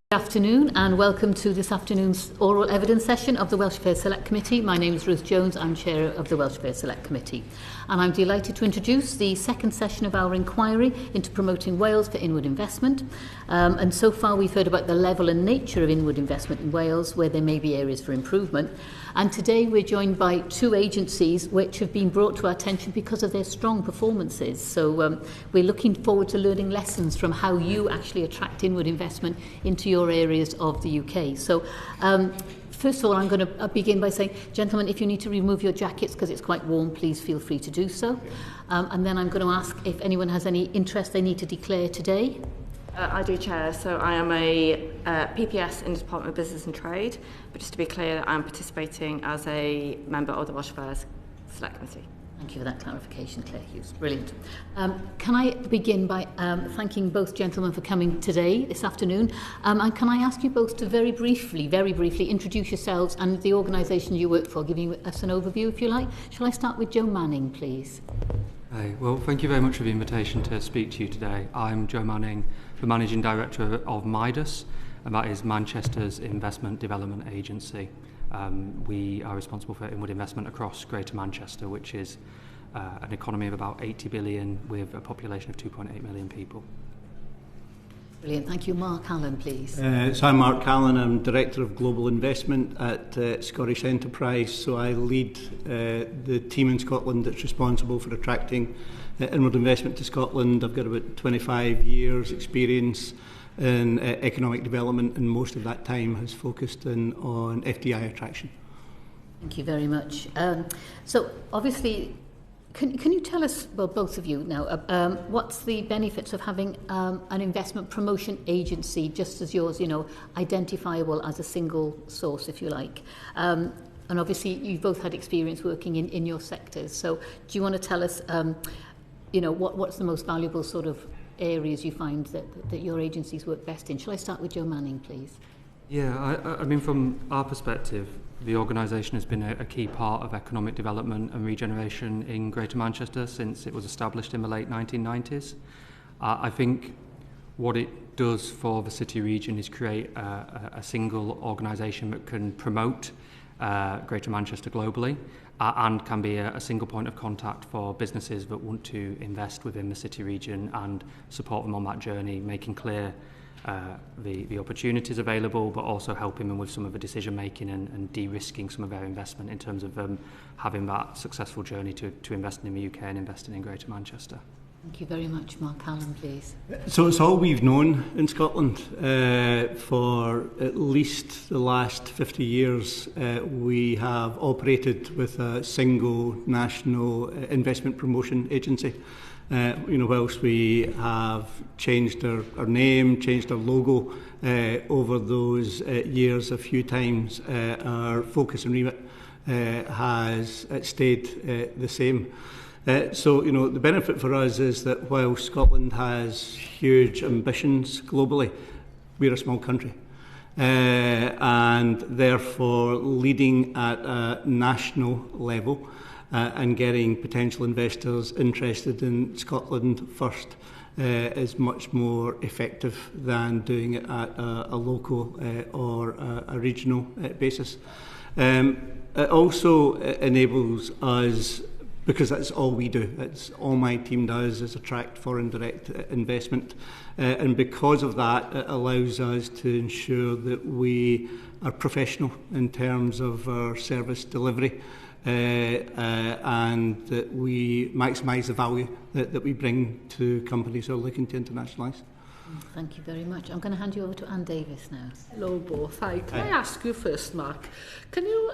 Good afternoon and welcome to this afternoon's oral evidence session of the Welsh Affairs Select Committee. My name is Ruth Jones, I'm Chair of the Welsh Affairs Select Committee, and I'm delighted to introduce the second session of our inquiry into promoting Wales for inward investment. And so far we've heard about the level and nature of inward investment in Wales, where there may be areas for improvement. And today we're joined by two agencies which have been brought to our attention because of their strong performances. So we're looking forward to learning lessons from how you actually attract inward investment into your areas of the UK. So first of all, I'm going to begin by saying, gentlemen, if you need to remove your jackets because it's quite warm, please feel free to do so. And then I'm going to ask if anyone has any interest they need to declare today. I do, Chair. So I am a PPS in the Department of Business and Trade, but just to be clear, I'm participating as a member of the Welsh Affairs Select Committee. Thank you for that clarification, Claire Hughes. Brilliant. Can I begin by thanking both gentlemen for coming today, this afternoon, and can I ask you both to very briefly introduce yourselves and the organisation you work for, giving us an overview if you like. Shall I start with Joe Manning, please? Hi. Well, thank you very much for the invitation to speak to you today. I'm Joe Manning, the Managing Director of MIDAS, and that is Manchester's investment development agency. We are responsible for inward investment across Greater Manchester, which is an economy of about 80 billion with a population of 2.8 million people. Brilliant. Thank you. Mark Hallan, please. So I'm Mark Hallan. I'm Director of Global Investment at Scottish Enterprise. So I lead the team in Scotland that's responsible for attracting inward investment to Scotland. I've got about 25 years experience in economic development, and most of that time has focused on FDI attraction. Thank you very much. So obviously, can you tell us, well, both of you now, what's the benefits of having an investment promotion agency just as yours, identifiable as a single source, if you like? And obviously, you've both had experience working in your sectors. So do you want to tell us, what's the most valuable sort of areas you find that your agencies work best in? Shall I start with Joe Manning, please? Yeah, I mean, from our perspective, the organisation has been a key part of economic development and regeneration in Greater Manchester since it was established in the late 1990s. I think what it does for the city region is create a single organisation that can promote Greater Manchester globally and can be a single point of contact for businesses that want to invest within the city region and support them on that journey, making clear the opportunities available, but also helping them with some of the decision making and de-risking some of their investment in terms of having that successful journey to investing in the UK and investing in Greater Manchester. Thank you very much. Mark Hallan, please. So it's all we've known in Scotland for at least the last 50 years. We have operated with a single national investment promotion agency. Whilst we have changed our name, changed our logo over those years a few times, our focus and remit has stayed the same. So the benefit for us is that while Scotland has huge ambitions globally, we're a small country. And therefore leading at a national level and getting potential investors interested in Scotland first is much more effective than doing it at a local or a regional basis. It also enables us, because that's all we do, that's all my team does, is attract foreign direct investment. And because of that, it allows us to ensure that we are professional in terms of our service delivery and that we maximise the value that we bring to companies who are looking to internationalise. Thank you very much. I'm going to hand you over to Anne Davis now. Hello both. Hi. Can I ask you first, Mark, can you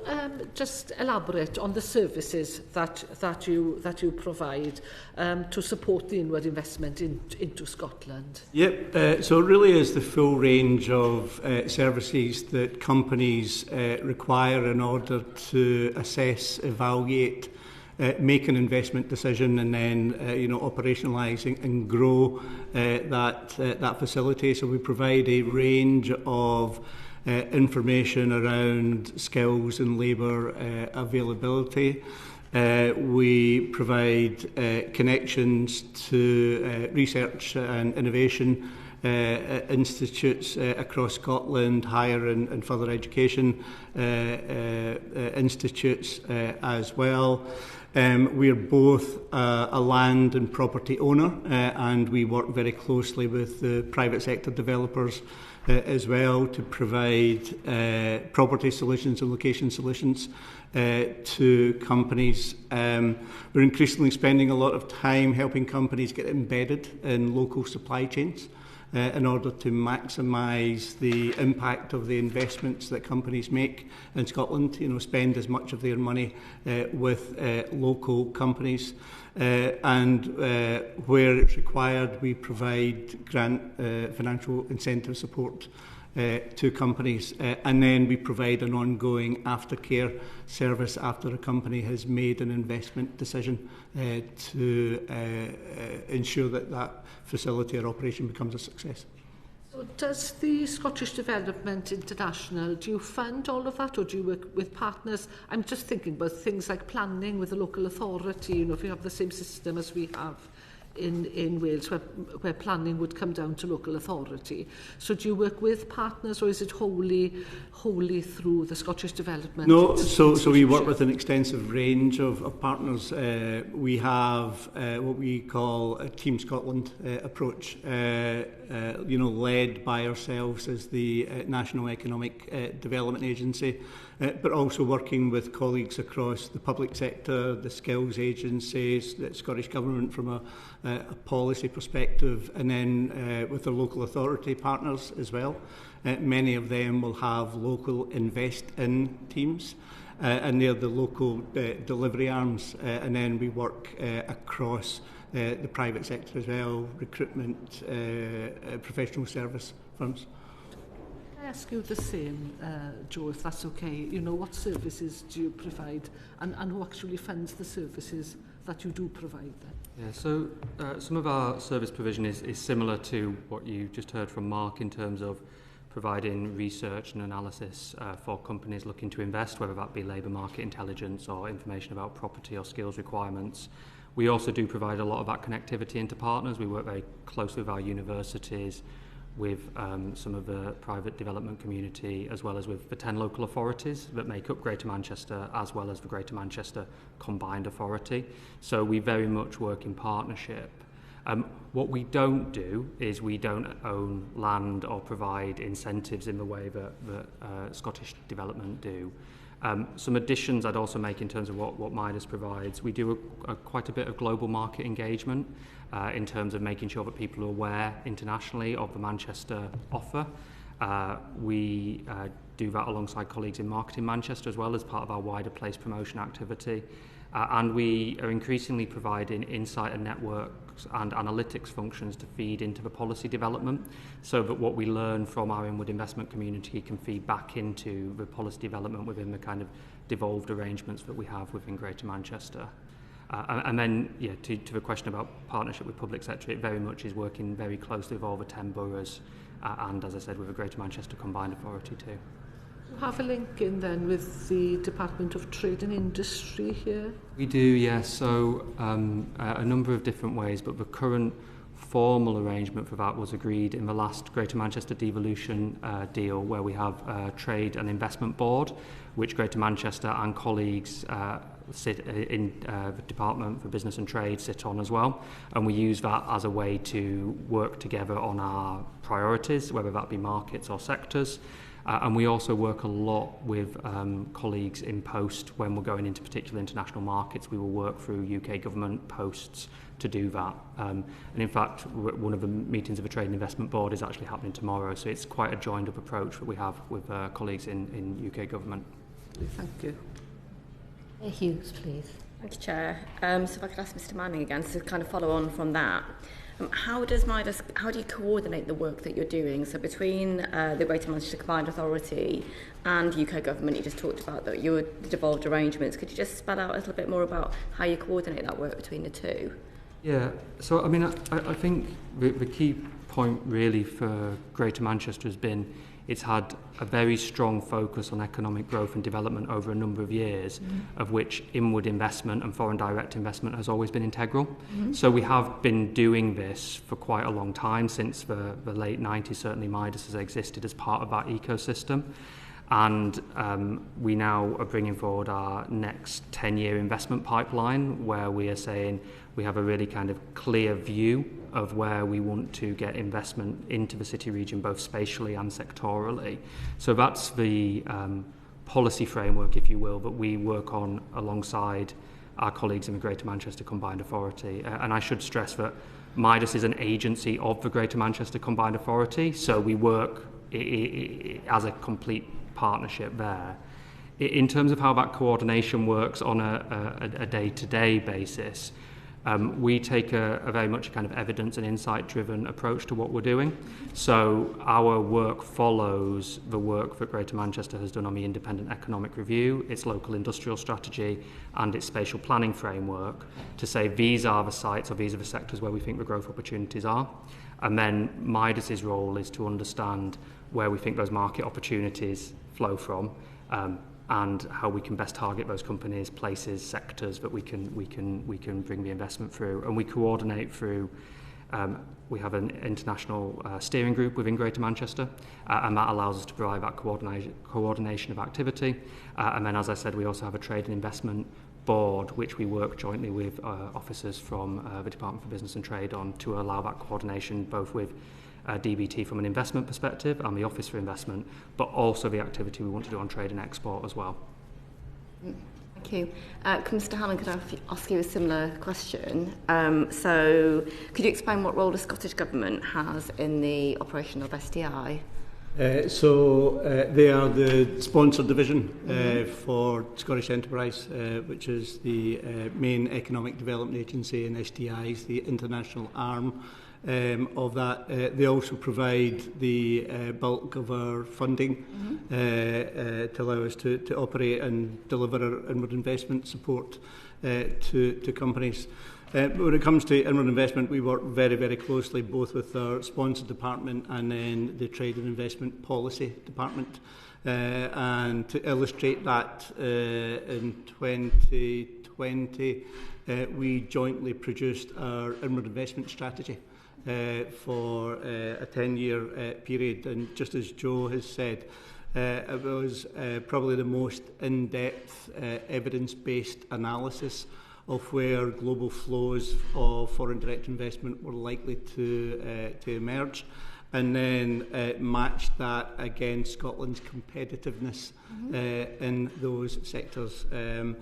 just elaborate on the services that you provide to support the inward investment into Scotland? Yep. So it really is the full range of services that companies require in order to assess, evaluate, make an investment decision and then operationalise and grow that facility. So we provide a range of information around skills and labour availability. We provide connections to research and innovation institutes across Scotland, higher and further education institutes as well. We're both a land and property owner, and we work very closely with the private sector developers as well to provide property solutions and location solutions to companies. We're increasingly spending a lot of time helping companies get embedded in local supply chains in order to maximise the impact of the investments that companies make in Scotland, spend as much of their money with local companies. And where it's required, we provide grant financial incentive support to companies, and then we provide an ongoing aftercare service after a company has made an investment decision to ensure that that facility or operation becomes a success. So does the Scottish Development International, do you fund all of that, or do you work with partners? I'm just thinking about things like planning with the local authority, if you have the same system as we have in Wales, where planning would come down to local authority. So do you work with partners, or is it wholly through the Scottish Development? No, so we work with an extensive range of partners. We have what we call a Team Scotland approach, led by ourselves as the National Economic Development Agency, but also working with colleagues across the public sector, the skills agencies, the Scottish Government from a policy perspective, and then with the local authority partners as well. Many of them will have local invest-in teams, and they're the local delivery arms, and then we work across the private sector as well, recruitment, professional service firms. Can I ask you the same, Joe, if that's okay? What services do you provide, and who actually funds the services that you do provide then? Yeah, so some of our service provision is similar to what you just heard from Mark in terms of providing research and analysis for companies looking to invest, whether that be labour market intelligence or information about property or skills requirements. We also do provide a lot of that connectivity into partners. We work very closely with our universities, with some of the private development community, as well as with the 10 local authorities that make up Greater Manchester, as well as the Greater Manchester Combined Authority. So we very much work in partnership. What we don't do is we don't own land or provide incentives in the way that Scottish Development do. Some additions I'd also make in terms of what MIDAS provides. We do quite a bit of global market engagement in terms of making sure that people are aware internationally of the Manchester offer. We do that alongside colleagues in Marketing Manchester as well as part of our wider place promotion activity. And we are increasingly providing insight and networks and analytics functions to feed into the policy development, so that what we learn from our inward investment community can feed back into the policy development within the kind of devolved arrangements that we have within Greater Manchester. And then, to the question about partnership with public sector, it very much is working very closely with all the 10 boroughs and, as I said, with the Greater Manchester Combined Authority too. Have a link in then with the Department of Trade and Industry here? We do, yes. So a number of different ways, but the current formal arrangement for that was agreed in the last Greater Manchester devolution deal, where we have a Trade and Investment Board, which Greater Manchester and colleagues sit in the Department for Business and Trade sit on as well, and we use that as a way to work together on our priorities, whether that be markets or sectors. And we also work a lot with colleagues in post when we're going into particular international markets. We will work through UK government posts to do that. And in fact, one of the meetings of the Trade and Investment Board is actually happening tomorrow, so it's quite a joined up approach that we have with colleagues in UK government. Thank you. Hughes, please. Thank you, Chair. So if I could ask Mr Manning again to kind of follow on from that. How do you coordinate the work that you're doing? So between the Greater Manchester Combined Authority and UK Government, you just talked about the devolved arrangements. Could you just spell out a little bit more about how you coordinate that work between the two? Yeah, so I mean, I think the key point really for Greater Manchester has been it's had a very strong focus on economic growth and development over a number of years, of which inward investment and foreign direct investment has always been integral. So we have been doing this for quite a long time, since the late 90s. Certainly MIDAS has existed as part of that ecosystem. And we now are bringing forward our next 10-year investment pipeline, where we are saying we have a really kind of clear view of where we want to get investment into the city region, both spatially and sectorally. So that's the policy framework, if you will, that we work on alongside our colleagues in the Greater Manchester Combined Authority. And I should stress that MIDAS is an agency of the Greater Manchester Combined Authority, so we work as a complete partnership there. In terms of how that coordination works on a day-to-day basis, we take a very much kind of evidence and insight-driven approach to what we're doing. So our work follows the work that Greater Manchester has done on the Independent Economic Review, its local industrial strategy, and its spatial planning framework, to say these are the sites or these are the sectors where we think the growth opportunities are. And then MIDAS's role is to understand where we think those market opportunities flow from, and how we can best target those companies, places, sectors that we can bring the investment through. And we coordinate through, we have an international steering group within Greater Manchester, and that allows us to provide that coordination of activity. And then, as I said, we also have a trade and investment board, which we work jointly with officers from the Department for Business and Trade on, to allow that coordination both with DBT from an investment perspective and the Office for Investment, but also the activity we want to do on trade and export as well. Thank you. Mr. Hallan, could I ask you a similar question? So could you explain what role the Scottish Government has in the operation of SDI? They are the sponsor division for Scottish Enterprise, which is the main economic development agency, and SDI is the international arm of that. They also provide the bulk of our funding to allow us to operate and deliver our inward investment support to companies. When it comes to inward investment, we work very, very closely both with our sponsor department and then the Trade and Investment Policy Department. And to illustrate that, in 2020, we jointly produced our inward investment strategy for a 10-year period. And just as Joe has said, it was probably the most in-depth evidence-based analysis of where global flows of foreign direct investment were likely to emerge, and then matched that against Scotland's competitiveness in those sectors. And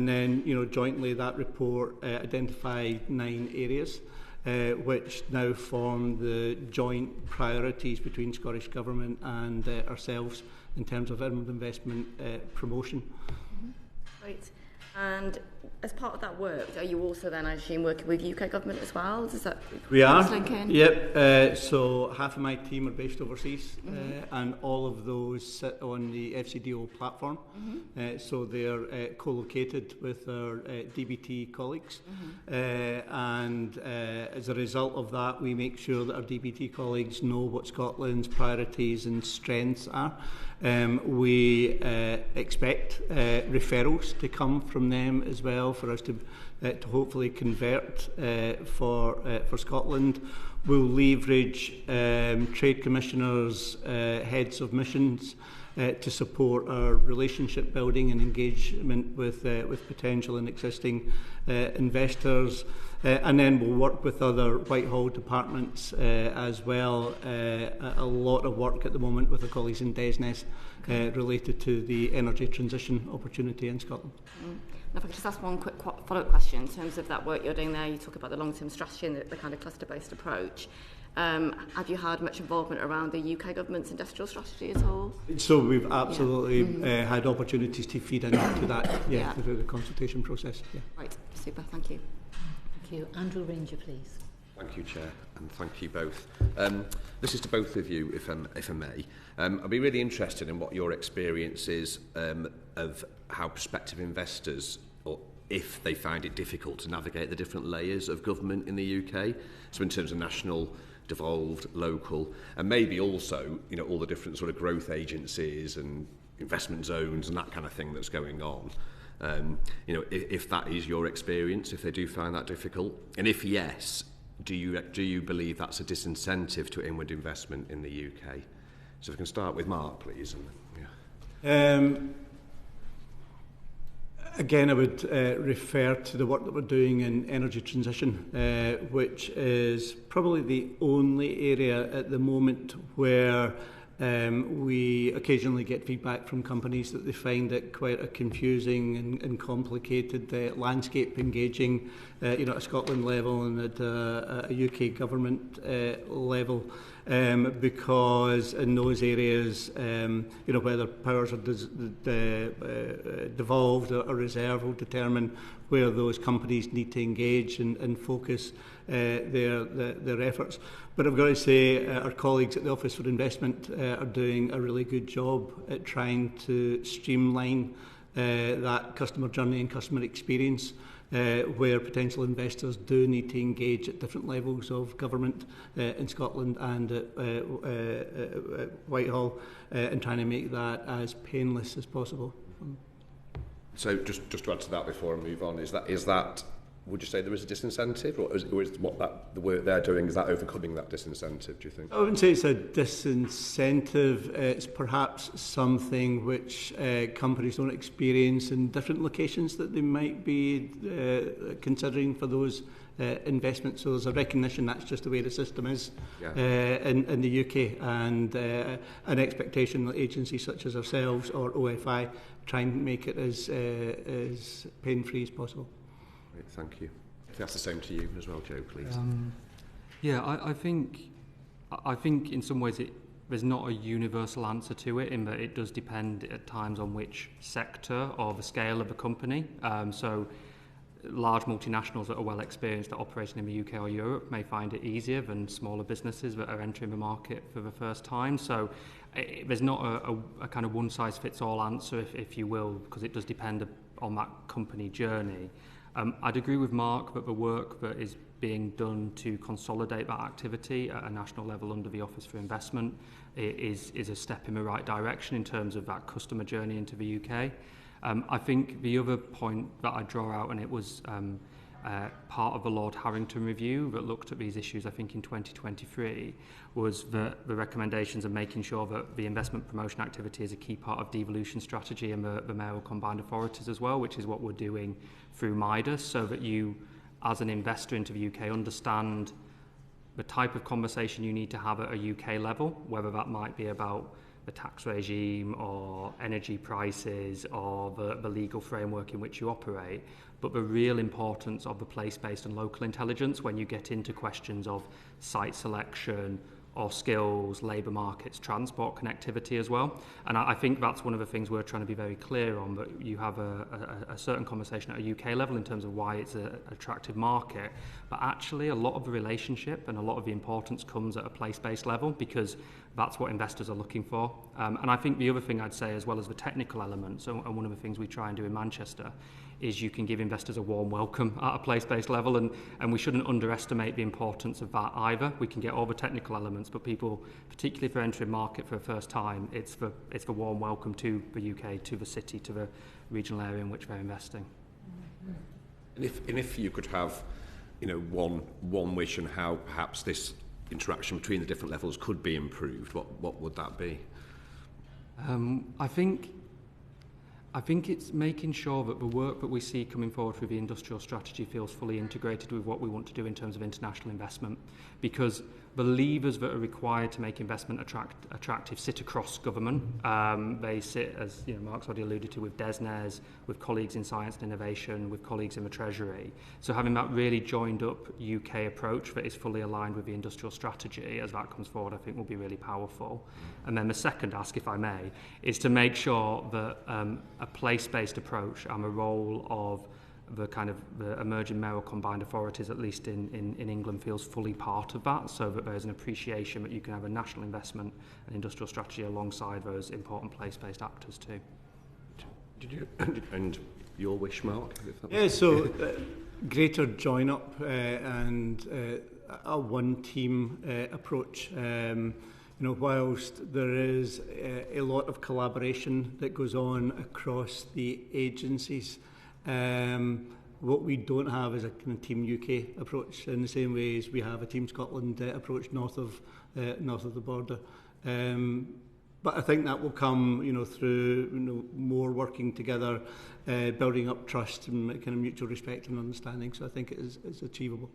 then, jointly that report identified 9 areas which now form the joint priorities between Scottish Government and ourselves in terms of inward investment promotion. Great. And as part of that work, are you also then, I assume, working with UK Government as well? Does that we are. link in? Yep. So half of my team are based overseas, and all of those sit on the FCDO platform. So they are co-located with our DBT colleagues, and as a result of that, we make sure that our DBT colleagues know what Scotland's priorities and strengths are. We expect referrals to come from them as well for us to hopefully convert for Scotland. We'll leverage trade commissioners, heads of missions to support our relationship building and engagement with potential and existing investors. And then we'll work with other Whitehall departments as well. A lot of work at the moment with our colleagues in DESNES related to the energy transition opportunity in Scotland. If I could just ask one quick follow-up question in terms of that work you're doing there. You talk about the long-term strategy and the kind of cluster-based approach. Have you had much involvement around the UK Government's industrial strategy at all? So we've absolutely had opportunities to feed into that through the consultation process. Yeah. Right, super, thank you. Thank you. Andrew Ranger, please. Thank you, Chair, and thank you both. This is to both of you, if I may. I'd be really interested in what your experience is of how prospective investors, or if they find it difficult to navigate the different layers of government in the UK. So in terms of national devolved, local, and maybe also, you know, all the different sort of growth agencies and investment zones and that kind of thing that's going on. You know, if that is your experience, if they do find that difficult, and if yes, do you believe that's a disincentive to inward investment in the UK? So if we can start with Mark, please. Again, I would refer to the work that we're doing in energy transition, which is probably the only area at the moment where we occasionally get feedback from companies that they find it quite a confusing and complicated landscape engaging, you know, at a Scotland level and at a UK government level. Because in those areas, you know, whether powers are devolved or reserved will determine where those companies need to engage and focus their efforts. But I've got to say, our colleagues at the Office for Investment are doing a really good job at trying to streamline that customer journey and customer experience, where potential investors do need to engage at different levels of government in Scotland and at Whitehall, and trying to make that as painless as possible. So just to add to that before I move on, is that would you say there is a disincentive, or is what the work they're doing, is that overcoming that disincentive, do you think? I wouldn't say it's a disincentive. It's perhaps something which companies don't experience in different locations that they might be considering for those investments. So there's a recognition that's just the way the system is in the UK, and an expectation that agencies such as ourselves or OFI try and make it as pain-free as possible. Great, thank you. If that's the same to you as well, Joe, please. I think in some ways there's not a universal answer to it, in that it does depend at times on which sector or the scale of the company. So large multinationals that are well experienced at operating in the UK or Europe may find it easier than smaller businesses that are entering the market for the first time. So there's not a kind of one-size-fits-all answer, if you will, because it does depend on that company journey. I'd agree with Mark that the work that is being done to consolidate that activity at a national level under the Office for Investment is a step in the right direction in terms of that customer journey into the UK. I think the other point that I draw out, and it was part of the Lord Harrington review that looked at these issues, I think in 2023, was the recommendations of making sure that the investment promotion activity is a key part of devolution strategy and the mayoral combined authorities as well, which is what we're doing through MIDAS, so that you, as an investor into the UK, understand the type of conversation you need to have at a UK level, whether that might be about the tax regime or energy prices or the legal framework in which you operate, but the real importance of the place-based and local intelligence when you get into questions of site selection or skills, labour markets, transport connectivity as well. And I think that's one of the things we're trying to be very clear on, that you have a certain conversation at a UK level in terms of why it's an attractive market, but actually a lot of the relationship and a lot of the importance comes at a place-based level, because that's what investors are looking for. And I think the other thing I'd say, as well as the technical elements, and one of the things we try and do in Manchester, is you can give investors a warm welcome at a place-based level, and we shouldn't underestimate the importance of that either. We can get all the technical elements, but people, particularly if they're entering market for the first time, it's the warm welcome to the UK, to the city, to the regional area in which they're investing. And if you could have, you know, one wish on how perhaps this interaction between the different levels could be improved, what would that be? I think it's making sure that the work that we see coming forward through the industrial strategy feels fully integrated with what we want to do in terms of international investment, because the levers that are required to make investment attractive sit across government. They sit, as you know, Mark's already alluded to, with DESNES, with colleagues in science and innovation, with colleagues in the Treasury. So having that really joined up UK approach that is fully aligned with the industrial strategy as that comes forward, I think will be really powerful. And then the second ask, if I may, is to make sure that a place-based approach and the role of the kind of the emerging mayoral combined authorities, at least in England, feels fully part of that, so that there's an appreciation that you can have a national investment and industrial strategy alongside those important place-based actors too. Did you and your wish, Mark? Yeah, so greater join-up and a one-team approach. Whilst there is a lot of collaboration that goes on across the agencies, what we don't have is a kind of Team UK approach in the same way as we have a Team Scotland approach north of the border. But I think that will come, through more working together, building up trust and kind of mutual respect and understanding. So I think it's achievable.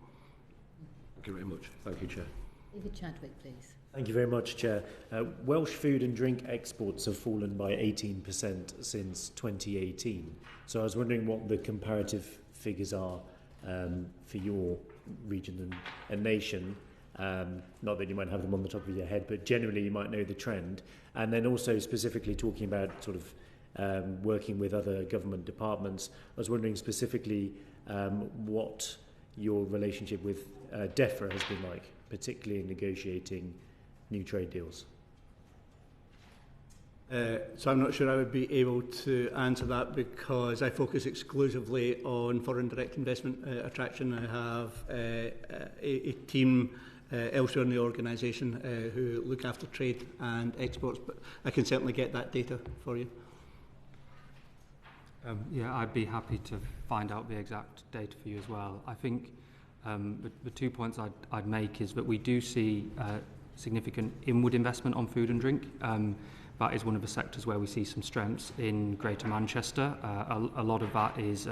Thank you very much. Thank you, Chair. David Chadwick, please. Thank you very much, Chair. Welsh food and drink exports have fallen by 18% since 2018. So I was wondering what the comparative figures are for your region and nation. Not that you might have them on the top of your head, but generally you might know the trend. And then also specifically talking about sort of working with other government departments, I was wondering specifically what your relationship with DEFRA has been like, particularly in negotiating new trade deals. So I'm not sure I would be able to answer that because I focus exclusively on foreign direct investment attraction. I have a team elsewhere in the organisation who look after trade and exports, but I can certainly get that data for you. I'd be happy to find out the exact data for you as well. I think the 2 points I'd make is that we do see significant inward investment on food and drink. That is one of the sectors where we see some strengths in Greater Manchester. A lot of that is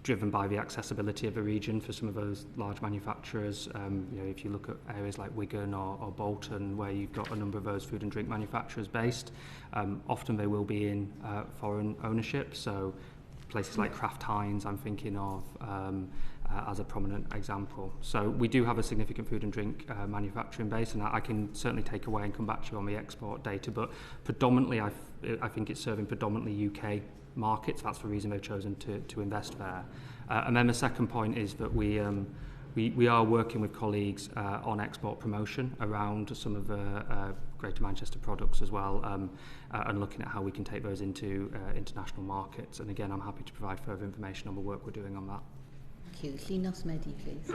driven by the accessibility of the region for some of those large manufacturers. If you look at areas like Wigan or Bolton, where you've got a number of those food and drink manufacturers based, often they will be in foreign ownership. So places like Kraft Heinz, I'm thinking of as a prominent example. So we do have a significant food and drink manufacturing base, and I can certainly take away and come back to you on the export data. But predominantly, I think it's serving predominantly UK markets. That's the reason they've chosen to invest there. And then the second point is that we are working with colleagues on export promotion around some of the Greater Manchester products as well, and looking at how we can take those into international markets. And again, I'm happy to provide further information on the work we're doing on that. Thank you. Linos Medi, please.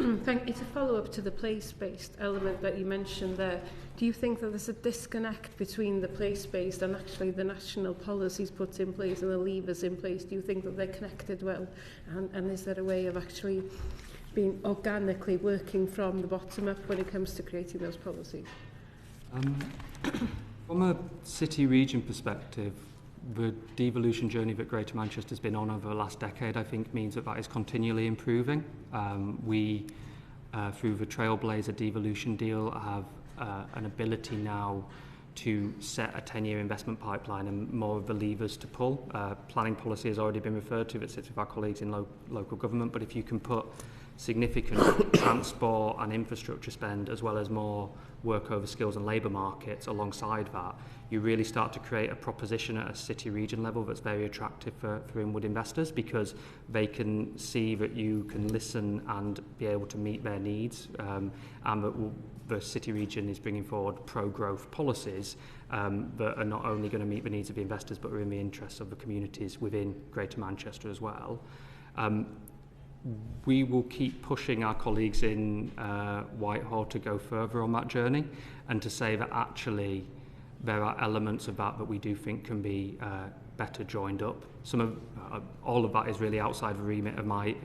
It's a follow-up to the place-based element that you mentioned there. Do you think that there's a disconnect between the place-based and actually the national policies put in place and the levers in place? Do you think that they're connected well? And is there a way of actually being organically working from the bottom up when it comes to creating those policies? From a city-region perspective, the devolution journey that Greater Manchester has been on over the last decade, I think, means that is continually improving. We, through the Trailblazer devolution deal, have an ability now to set a 10-year investment pipeline and more of the levers to pull. Planning policy has already been referred to, that sits with our colleagues in local government, but if you can put significant transport and infrastructure spend, as well as more work over skills and labour markets alongside that, you really start to create a proposition at a city region level that's very attractive for inward investors, because they can see that you can listen and be able to meet their needs, and that the city region is bringing forward pro-growth policies that are not only going to meet the needs of the investors but are in the interests of the communities within Greater Manchester as well. We will keep pushing our colleagues in Whitehall to go further on that journey, and to say that actually there are elements of that we do think can be better joined up. All of that is really outside the remit of my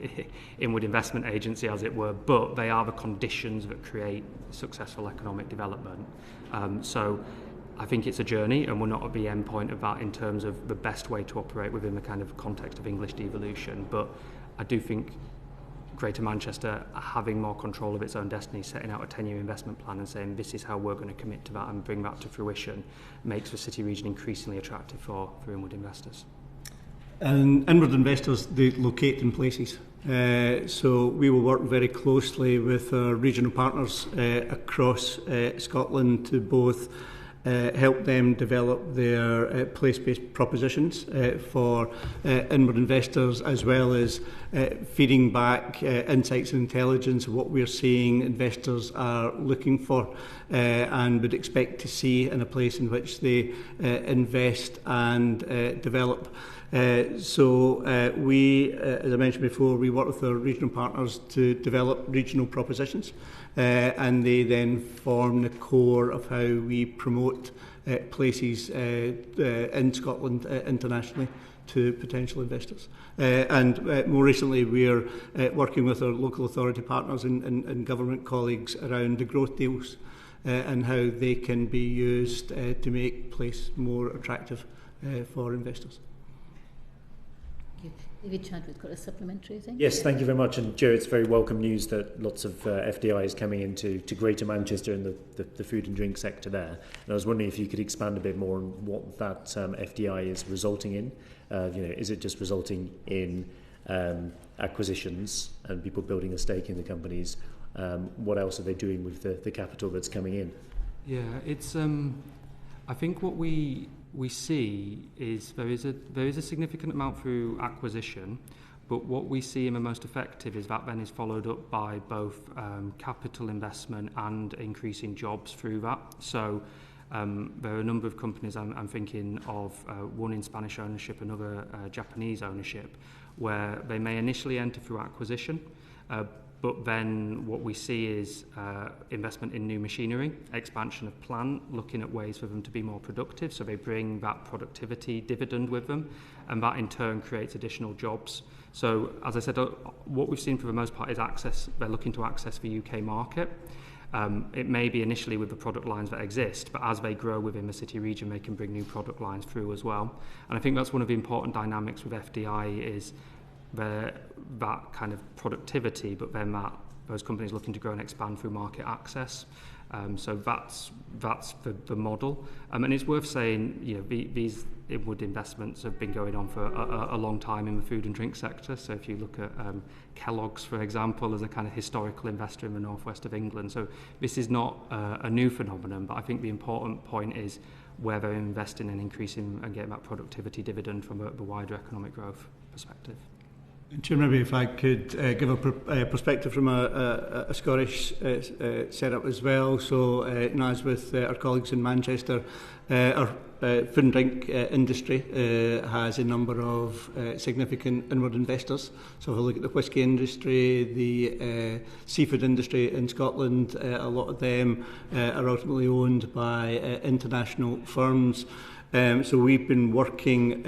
inward investment agency, as it were, but they are the conditions that create successful economic development. So I think it's a journey, and we're not at the end point of that in terms of the best way to operate within the kind of context of English devolution. But I do think Greater Manchester having more control of its own destiny, setting out a 10-year investment plan and saying this is how we're going to commit to that and bring that to fruition, makes the city region increasingly attractive for inward investors. And inward investors, they locate in places. So we will work very closely with our regional partners across Scotland to both help them develop their place-based propositions for inward investors, as well as feeding back insights and intelligence of what we're seeing investors are looking for and would expect to see in a place in which they invest and develop. So we, as I mentioned before, we work with our regional partners to develop regional propositions. and they then form the core of how we promote places in Scotland internationally to potential investors. And more recently, we're working with our local authority partners and government colleagues around the growth deals and how they can be used to make place more attractive for investors. David Chadwick, got a supplementary thing? Yes, thank you very much. And Joe, it's very welcome news that lots of FDI is coming into Greater Manchester and the food and drink sector there. And I was wondering if you could expand a bit more on what that FDI is resulting in. Is it just resulting in acquisitions and people building a stake in the companies? What else are they doing with the capital that's coming in? Yeah, it's. I think what we see is there is a significant amount through acquisition, but what we see in the most effective is that then is followed up by both capital investment and increasing jobs through that. So there are a number of companies I'm thinking of, one in Spanish ownership, another Japanese ownership, where they may initially enter through acquisition, but then what we see is investment in new machinery, expansion of plant, looking at ways for them to be more productive. So they bring that productivity dividend with them, and that in turn creates additional jobs. So as I said, what we've seen for the most part is access. They're looking to access the UK market. It may be initially with the product lines that exist, but as they grow within the city region, they can bring new product lines through as well. And I think that's one of the important dynamics with FDI is that kind of productivity, but then those companies looking to grow and expand through market access. So that's the model. And it's worth saying, these inward investments have been going on for a long time in the food and drink sector. So if you look at Kellogg's, for example, as a kind of historical investor in the northwest of England. So this is not a new phenomenon, but I think the important point is where they're investing and increasing and getting that productivity dividend from the wider economic growth perspective. Chair, maybe if I could give a perspective from a Scottish setup as well. So, as with our colleagues in Manchester, our food and drink industry has a number of significant inward investors. So if we look at the whisky industry, the seafood industry in Scotland, a lot of them are ultimately owned by international firms. So we've been working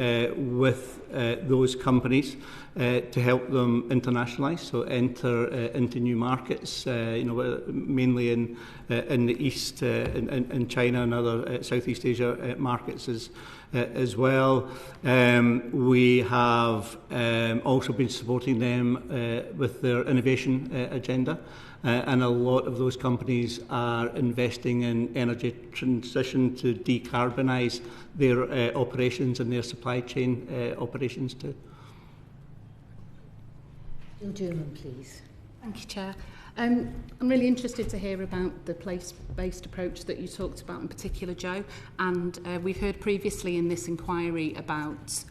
with those companies to help them internationalise, so enter into new markets, mainly in the East, in China and other Southeast Asia markets as well. We have also been supporting them with their innovation agenda. And a lot of those companies are investing in energy transition to decarbonise their operations and their supply chain operations too. Jill German, please. Thank you, Chair. I'm really interested to hear about the place-based approach that you talked about in particular, Joe. And we've heard previously in this inquiry about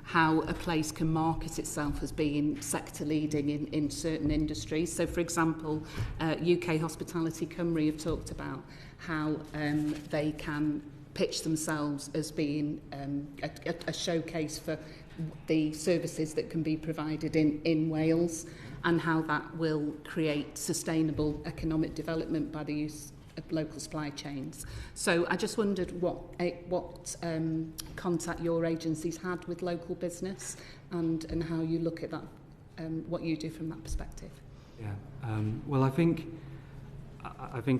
how a place can market itself as being sector-leading in certain industries. So, for example, UK Hospitality Cymru have talked about how they can pitch themselves as being a showcase for the services that can be provided in Wales, and how that will create sustainable economic development by the use of local supply chains. So I just wondered what contact your agencies had with local business and how you look at that, what you do from that perspective. Yeah, well, I think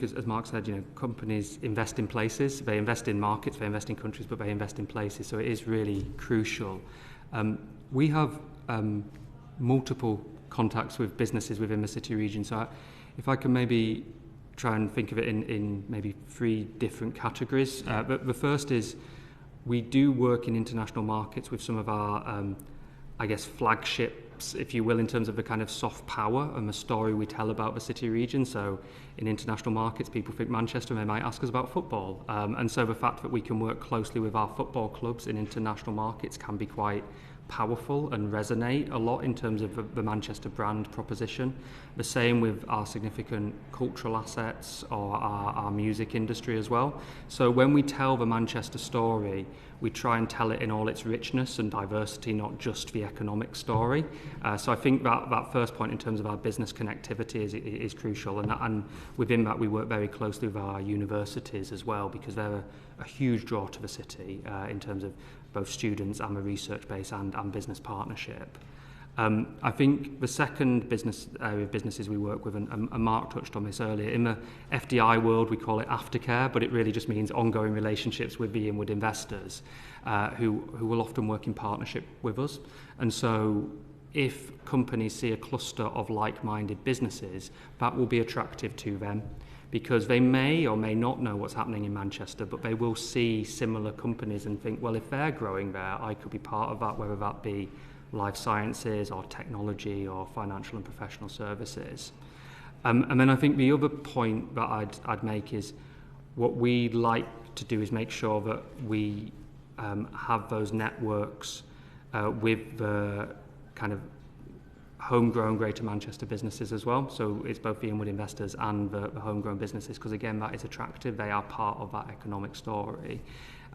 as Mark said, companies invest in places, they invest in markets, they invest in countries, but they invest in places. So it is really crucial. We have multiple contacts with businesses within the city region. So if I can maybe try and think of it in maybe three different categories. But the first is we do work in international markets with some of our, flagships, if you will, in terms of the kind of soft power and the story we tell about the city region. So in international markets, people think Manchester and they might ask us about football. And so the fact that we can work closely with our football clubs in international markets can be quite powerful and resonate a lot in terms of the Manchester brand proposition. The same with our significant cultural assets or our music industry as well. So when we tell the Manchester story, we try and tell it in all its richness and diversity, not just the economic story. So I think that first point in terms of our business connectivity is crucial, and within that we work very closely with our universities as well, because they're a huge draw to the city in terms of both students and the research base and business partnership. I think the second business area of businesses we work with, and Mark touched on this earlier, in the FDI world we call it aftercare, but it really just means ongoing relationships with the inward investors who will often work in partnership with us. And so if companies see a cluster of like-minded businesses, that will be attractive to them, because they may or may not know what's happening in Manchester, but they will see similar companies and think, well, if they're growing there, I could be part of that, whether that be life sciences or technology or financial and professional services. And then I think the other point that I'd make is what we like to do is make sure that we have those networks with the kind of homegrown Greater Manchester businesses as well. So it's both the inward investors and the homegrown businesses, because again, that is attractive. They are part of that economic story.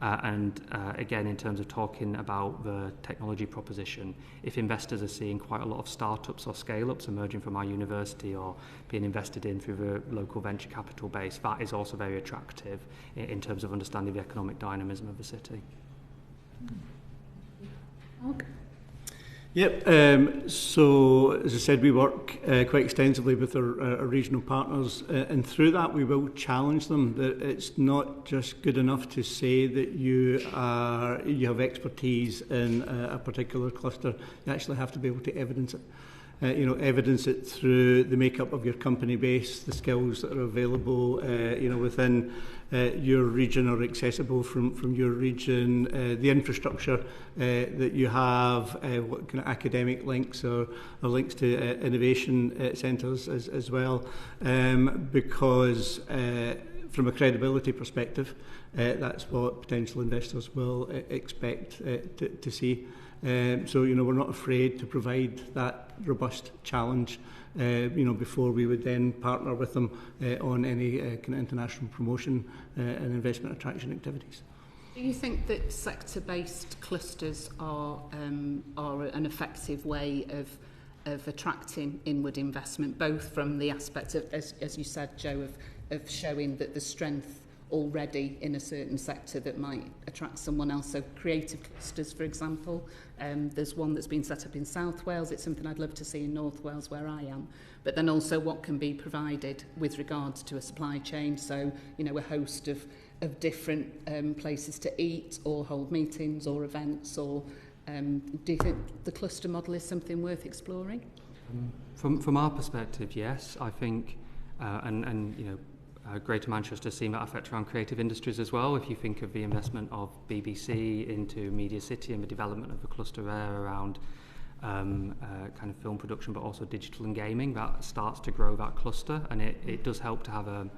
Again, in terms of talking about the technology proposition, if investors are seeing quite a lot of startups or scale-ups emerging from our university or being invested in through the local venture capital base, that is also very attractive in terms of understanding the economic dynamism of the city. Okay. Yep, so as I said, we work quite extensively with our regional partners, and through that we will challenge them that it's not just good enough to say that you have expertise in a particular cluster. You actually have to be able to evidence it. Evidence it through the makeup of your company base, the skills that are available, within your region or accessible from your region, the infrastructure that you have, what kind of academic links or links to innovation centres as well, because from a credibility perspective, that's what potential investors will expect to see. So we're not afraid to provide that robust challenge, before we would then partner with them on any kind of international promotion and investment attraction activities. Do you think that sector-based clusters are an effective way of attracting inward investment, both from the aspect of, as you said, Joe, of showing that the strength already in a certain sector that might attract someone else? So creative clusters, for example, there's one that's been set up in South Wales. It's something I'd love to see in North Wales where I am. But then also what can be provided with regards to a supply chain, so a host of different places to eat or hold meetings or events, or do you think the cluster model is something worth exploring? From our perspective, yes. I think Greater Manchester has seen that effect around creative industries as well. If you think of the investment of BBC into Media City and the development of the cluster there around kind of film production, but also digital and gaming, that starts to grow that cluster, and it does help to have an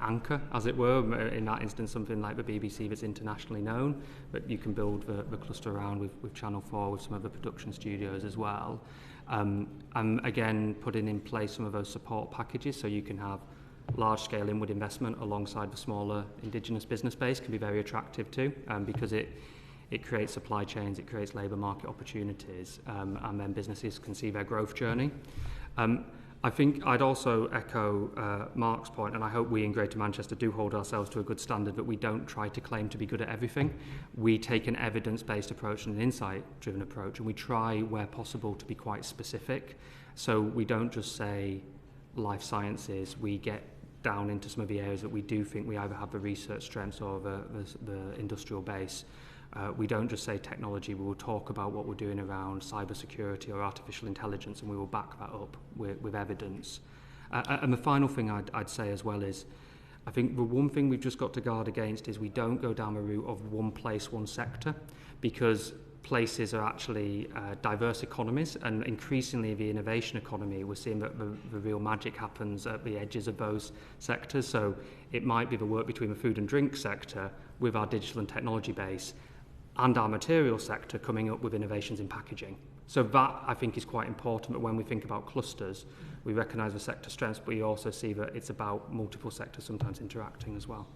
anchor, as it were, in that instance something like the BBC that's internationally known, but you can build the cluster around with Channel 4, with some of the production studios as well. And again, putting in place some of those support packages so you can have large-scale inward investment alongside the smaller indigenous business base can be very attractive too, because it creates supply chains, it creates labour market opportunities, and then businesses can see their growth journey. I think I'd also echo Mark's point, and I hope we in Greater Manchester do hold ourselves to a good standard, that we don't try to claim to be good at everything. We take an evidence-based approach and an insight-driven approach, and we try, where possible, to be quite specific. So we don't just say life sciences, we get down into some of the areas that we do think we either have the research strengths or the industrial base. We don't just say technology, we will talk about what we're doing around cybersecurity or artificial intelligence, and we will back that up with evidence. And the final thing I'd say as well is, I think the one thing we've just got to guard against is we don't go down the route of one place, one sector, because places are actually diverse economies, and increasingly the innovation economy, we're seeing that the real magic happens at the edges of those sectors. So it might be the work between the food and drink sector with our digital and technology base, and our material sector coming up with innovations in packaging. So that, I think, is quite important. But when we think about clusters, we recognise the sector strengths, but we also see that it's about multiple sectors sometimes interacting as well.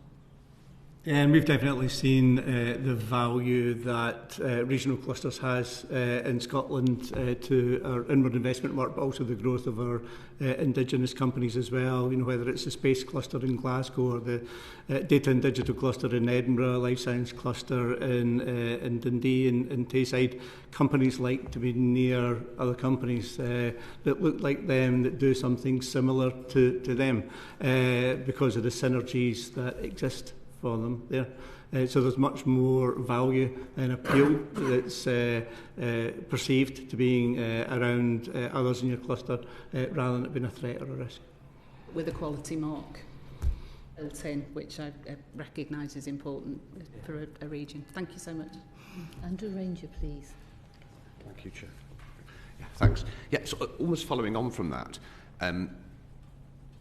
And we've definitely seen the value that regional clusters has in Scotland to our inward investment work, but also the growth of our indigenous companies as well. You know, whether it's the space cluster in Glasgow or the data and digital cluster in Edinburgh, life science cluster in Dundee and Tayside. Companies like to be near other companies that look like them, that do something similar to them because of the synergies that exist for them there. So there's much more value and appeal that's perceived to being around others in your cluster rather than it being a threat or a risk. With a quality mark built in, which I recognise is important for a region. Thank you so much. Andrew Ranger, please. Thank you, Chair. Yeah, thanks. Yeah, so almost following on from that,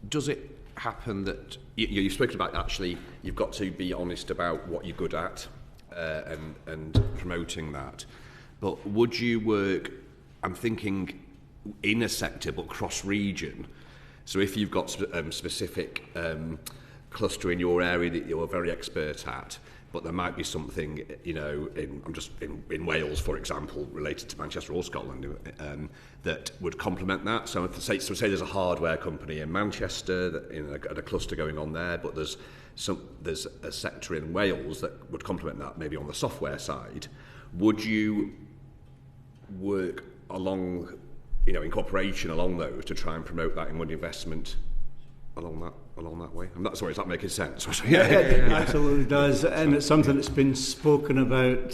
does it happen that you've spoken about actually you've got to be honest about what you're good at and promoting that, but would you work, I'm thinking in a sector but cross region, so if you've got specific cluster in your area that you're very expert at, but there might be something, you know, in Wales, for example, related to Manchester or Scotland, that would complement that. So say there's a hardware company in Manchester that in a cluster going on there, but there's a sector in Wales that would complement that, maybe on the software side. Would you work along, you know, in cooperation along those to try and promote that inward investment along that way? I'm not sorry, is that making sense? Yeah, it absolutely does, and it's something that's been spoken about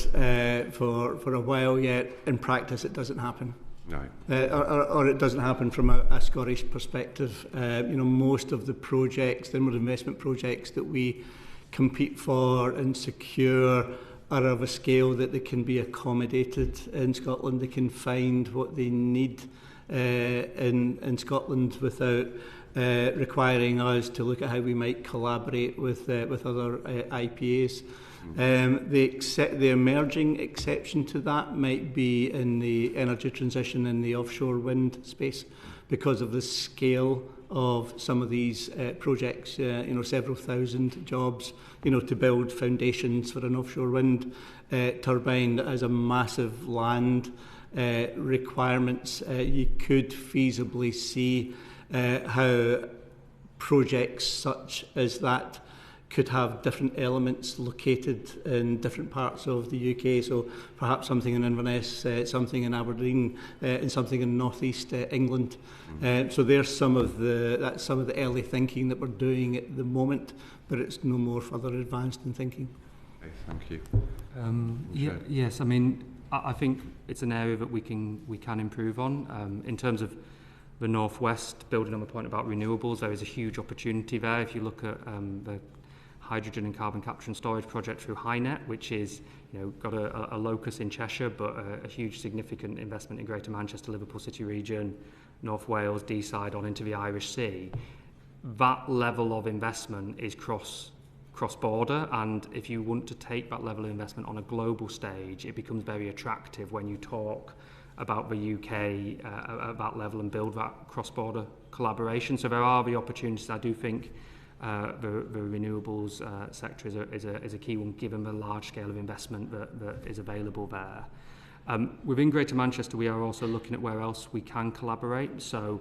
for a while, yet in practice it doesn't happen. No. Or it doesn't happen from a Scottish perspective. You know, most of the projects, the inward investment projects that we compete for and secure are of a scale that they can be accommodated in Scotland. They can find what they need in Scotland without requiring us to look at how we might collaborate with other IPAs. The emerging exception to that might be in the energy transition in the offshore wind space, because of the scale of some of these projects. You know, several thousand jobs. You know, to build foundations for an offshore wind turbine that has a massive land requirements. You could feasibly see how projects such as that could have different elements located in different parts of the UK. So perhaps something in Inverness, something in Aberdeen, and something in northeast England. So there's some of the early thinking that we're doing at the moment, but it's no more further advanced in thinking. Okay, thank you. Yes, I mean, I think it's an area that we can improve on in terms of the Northwest. Building on the point about renewables, there is a huge opportunity there. If you look at the hydrogen and carbon capture and storage project through HyNet, which is, you know, got a locus in Cheshire, but a huge significant investment in Greater Manchester, Liverpool City region, North Wales, Deeside on into the Irish Sea. That level of investment is cross-border, and if you want to take that level of investment on a global stage, it becomes very attractive when you talk about the UK at that level and build that cross-border collaboration. So there are the opportunities. I do think the renewables sector is a key one, given the large scale of investment that is available there. Within Greater Manchester, we are also looking at where else we can collaborate. So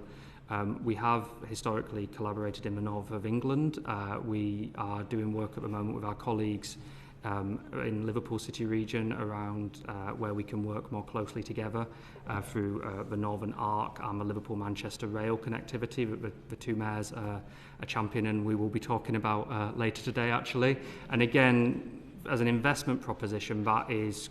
we have historically collaborated in the north of England. We are doing work at the moment with our colleagues in Liverpool City region around where we can work more closely together through the Northern Arc and the Liverpool-Manchester rail connectivity that the two mayors are championing. We will be talking about later today, actually. And again, as an investment proposition, that is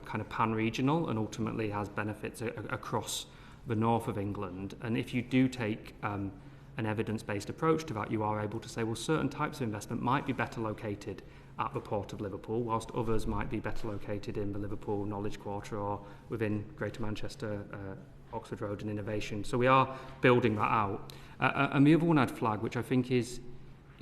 kind of pan-regional and ultimately has benefits across the north of England. And if you do take an evidence-based approach to that, you are able to say, well, certain types of investment might be better located at the Port of Liverpool, whilst others might be better located in the Liverpool Knowledge Quarter or within Greater Manchester, Oxford Road and Innovation. So we are building that out. And the other one I'd flag, which I think is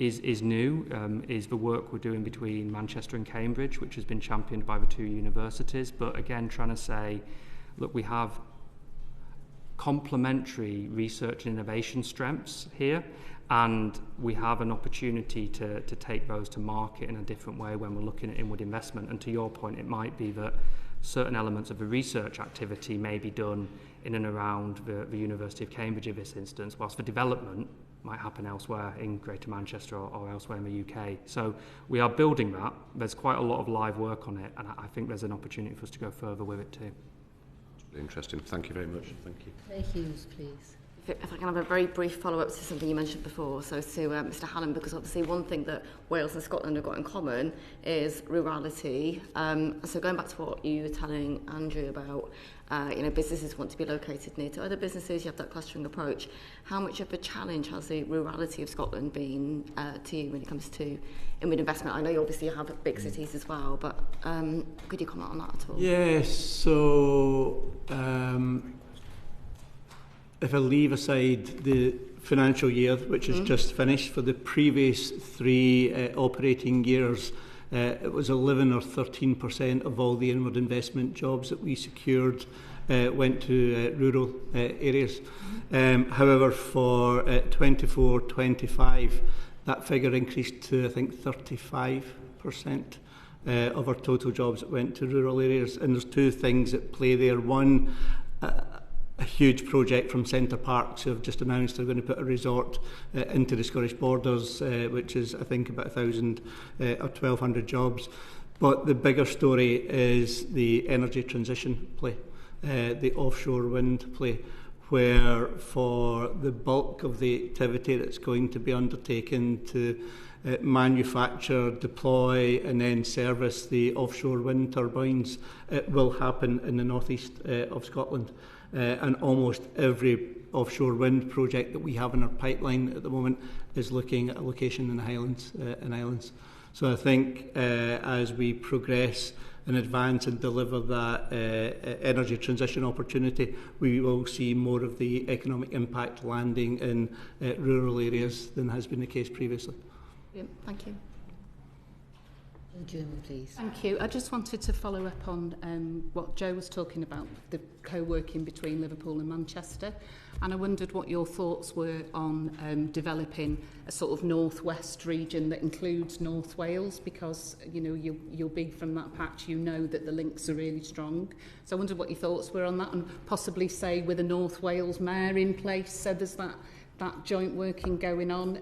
is new, is the work we're doing between Manchester and Cambridge, which has been championed by the two universities. But again, trying to say, look, we have complementary research and innovation strengths here, and we have an opportunity to take those to market in a different way when we're looking at inward investment. And to your point, it might be that certain elements of the research activity may be done in and around the University of Cambridge in this instance, whilst the development might happen elsewhere in Greater Manchester or elsewhere in the UK. So we are building that. There's quite a lot of live work on it, and I think there's an opportunity for us to go further with it too. Interesting. Thank you very much. Thank you. Claire Hughes, please. If I can have a very brief follow-up to something you mentioned before, so to Mr Hallan, because obviously one thing that Wales and Scotland have got in common is rurality. So going back to what you were telling Andrew about, businesses want to be located near to other businesses, you have that clustering approach. How much of a challenge has the rurality of Scotland been to you when it comes to inward investment? I know you obviously have big cities as well, but could you comment on that at all? Yes, so if I leave aside the financial year, which is just finished, for the previous 3 operating years, it was 11 or 13% of all the inward investment jobs that we secured went to rural areas. However, for 24-25, that figure increased to, I think, 35% of our total jobs that went to rural areas. And there's 2 things at play there. One, a huge project from Centre Parks who have just announced they're going to put a resort into the Scottish borders, which is, I think, about 1,000 or 1,200 jobs. But the bigger story is the energy transition play, the offshore wind play, where for the bulk of the activity that's going to be undertaken to manufacture, deploy and then service the offshore wind turbines, it will happen in the northeast of Scotland. And almost every offshore wind project that we have in our pipeline at the moment is looking at a location in the Highlands. So I think as we progress and advance and deliver that energy transition opportunity, we will see more of the economic impact landing in rural areas than has been the case previously. Yeah, thank you. German, please. Thank you. I just wanted to follow up on what Joe was talking about, the co-working between Liverpool and Manchester. And I wondered what your thoughts were on developing a sort of northwest region that includes North Wales, because, you'll be from that patch, that the links are really strong. So I wondered what your thoughts were on that, and possibly, say, with a North Wales mayor in place, so there's that joint working going on.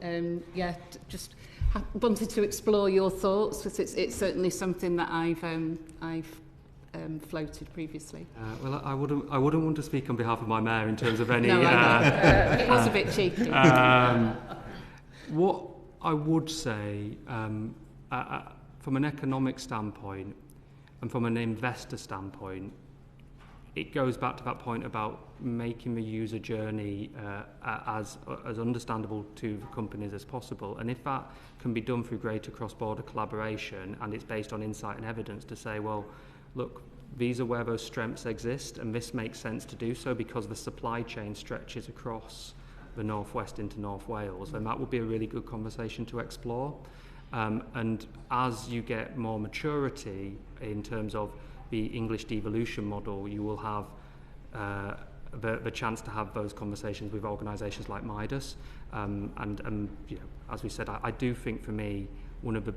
Just wanted to explore your thoughts, because it's certainly something that I've floated previously. Well, I wouldn't want to speak on behalf of my mayor in terms of any. No, it was a bit cheeky. What I would say, from an economic standpoint and from an investor standpoint, it goes back to that point about making the user journey as understandable to the companies as possible. And if that can be done through greater cross-border collaboration, and it's based on insight and evidence to say, well, look, these are where those strengths exist, and this makes sense to do so because the supply chain stretches across the northwest into North Wales, then that would be a really good conversation to explore. And as you get more maturity in terms of the English devolution model, you will have the chance to have those conversations with organisations like MIDAS. As we said, I do think for me, one of the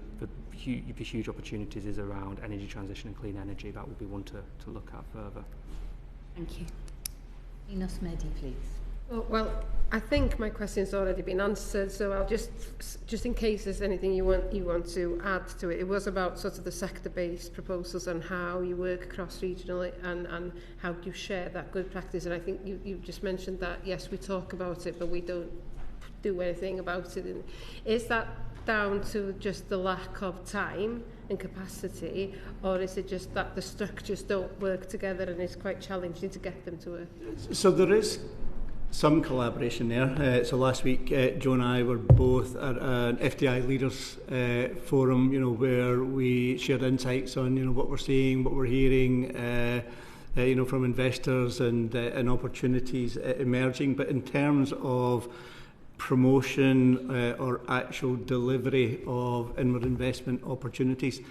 huge opportunities is around energy transition and clean energy. That would be one to look at further. Thank you. Inos Mehdi, please. Well, I think my question's already been answered, so I'll just in case there's anything you want to add to it. It was about sort of the sector-based proposals and how you work cross-regionally and how you share that good practice. And I think you just mentioned that, yes, we talk about it, but we don't do anything about it. And is that down to just the lack of time and capacity, or is it just that the structures don't work together and it's quite challenging to get them to work? So there is some collaboration there. So last week, Joe and I were both at an FDI leaders forum, where we shared insights on, what we're seeing, what we're hearing, from investors and opportunities emerging. But in terms of promotion or actual delivery of inward investment opportunities.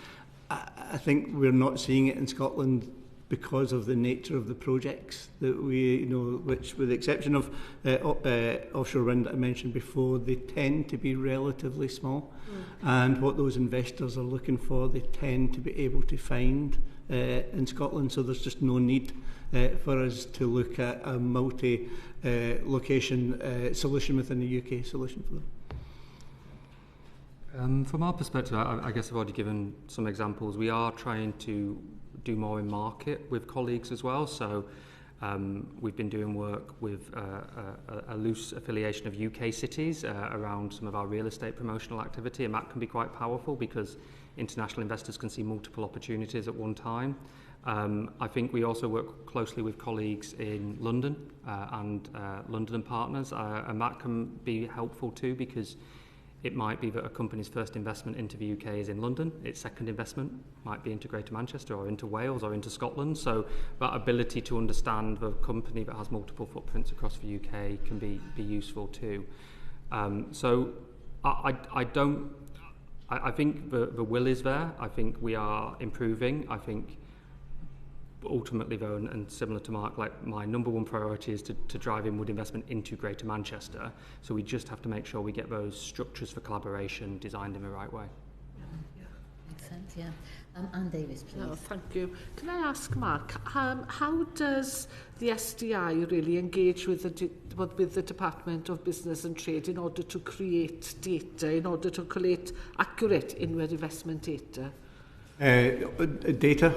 I think we're not seeing it in Scotland because of the nature of the projects that we, which with the exception of offshore wind that I mentioned before, they tend to be relatively small. And what those investors are looking for, they tend to be able to find in Scotland. So there's just no need for us to look at a multi-location solution within the UK solution for them. From our perspective, I guess I've already given some examples. We are trying to do more in market with colleagues as well. So we've been doing work with a loose affiliation of UK cities around some of our real estate promotional activity, and that can be quite powerful because international investors can see multiple opportunities at one time. I think we also work closely with colleagues in London and London and Partners, and that can be helpful too, because it might be that a company's first investment into the UK is in London, its second investment might be into Greater Manchester or into Wales or into Scotland. So that ability to understand the company that has multiple footprints across the UK can be useful too. So I think the will is there. I think we are improving. I think ultimately though, and similar to Mark, like my number one priority is to drive inward investment into Greater Manchester. So we just have to make sure we get those structures for collaboration designed in the right way. Yeah. Makes sense, yeah. Anne Davis, please. No, thank you. Can I ask Mark, how does the SDI really engage with the Department of Business and Trade in order to create data, in order to collate accurate inward investment data? Data.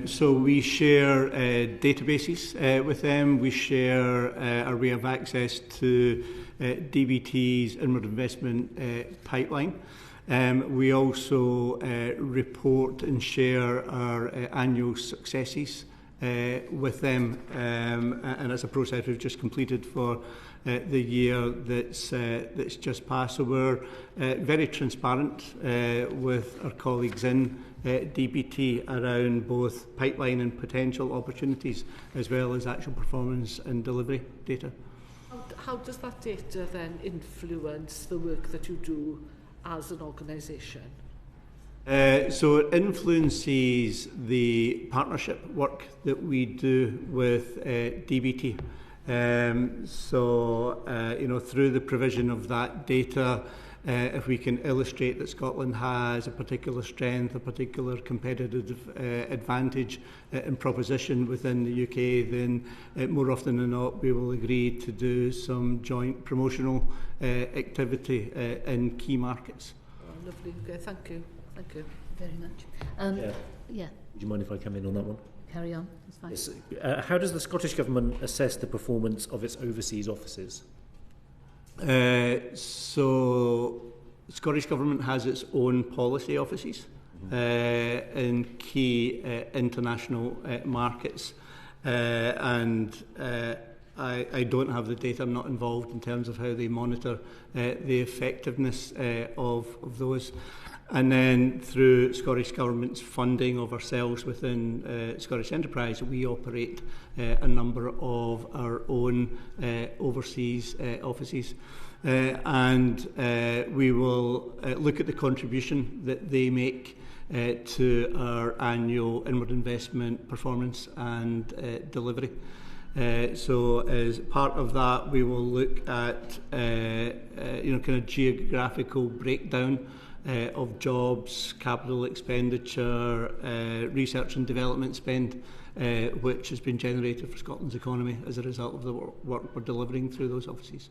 So we share databases with them. We share, or we have access to DBT's inward investment pipeline. We also report and share our annual successes with them, and it's a process we've just completed for the year that's just passed. So we're very transparent with our colleagues in DBT around both pipeline and potential opportunities, as well as actual performance and delivery data. How does that data then influence the work that you do as an organisation? So it influences the partnership work that we do with DBT. Through the provision of that data, if we can illustrate that Scotland has a particular strength, a particular competitive advantage and proposition within the UK, then more often than not we will agree to do some joint promotional activity in key markets. Oh, lovely. Okay, thank you. Thank you very much. Yeah. Would you mind if I come in on that one? Carry on. That's fine. Yes. How does the Scottish Government assess the performance of its overseas offices? So the Scottish Government has its own policy offices in key international markets, and I don't have the data. I'm not involved in terms of how they monitor the effectiveness of those. And then through Scottish Government's funding of ourselves within Scottish Enterprise, we operate a number of our own overseas offices. And we will look at the contribution that they make to our annual inward investment performance and delivery. So as part of that, we will look at kind of geographical breakdown of jobs, capital expenditure, research and development spend, which has been generated for Scotland's economy as a result of the work we're delivering through those offices.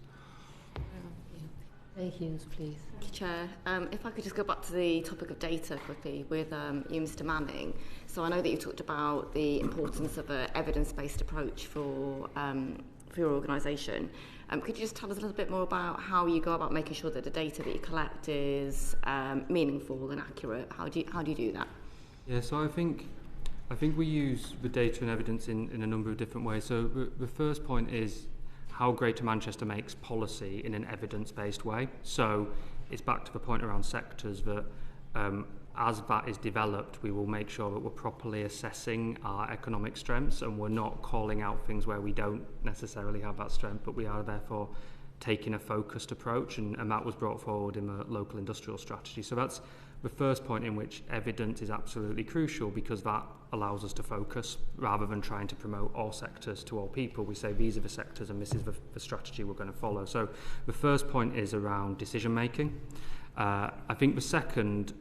Ray Hughes, please. Thank you, Chair. If I could just go back to the topic of data quickly with you, Mr. Manning. So I know that you talked about the importance of an evidence-based approach for your organisation. Could you just tell us a little bit more about how you go about making sure that the data that you collect is meaningful and accurate? How do you do that? Yeah, so I think we use the data and evidence in a number of different ways. So the first point is how Greater Manchester makes policy in an evidence-based way. So it's back to the point around sectors that as that is developed, we will make sure that we're properly assessing our economic strengths and we're not calling out things where we don't necessarily have that strength, but we are therefore taking a focused approach, and that was brought forward in the local industrial strategy. So that's the first point in which evidence is absolutely crucial, because that allows us to focus rather than trying to promote all sectors to all people. We say these are the sectors and this is the strategy we're going to follow. So the first point is around decision making. I think the second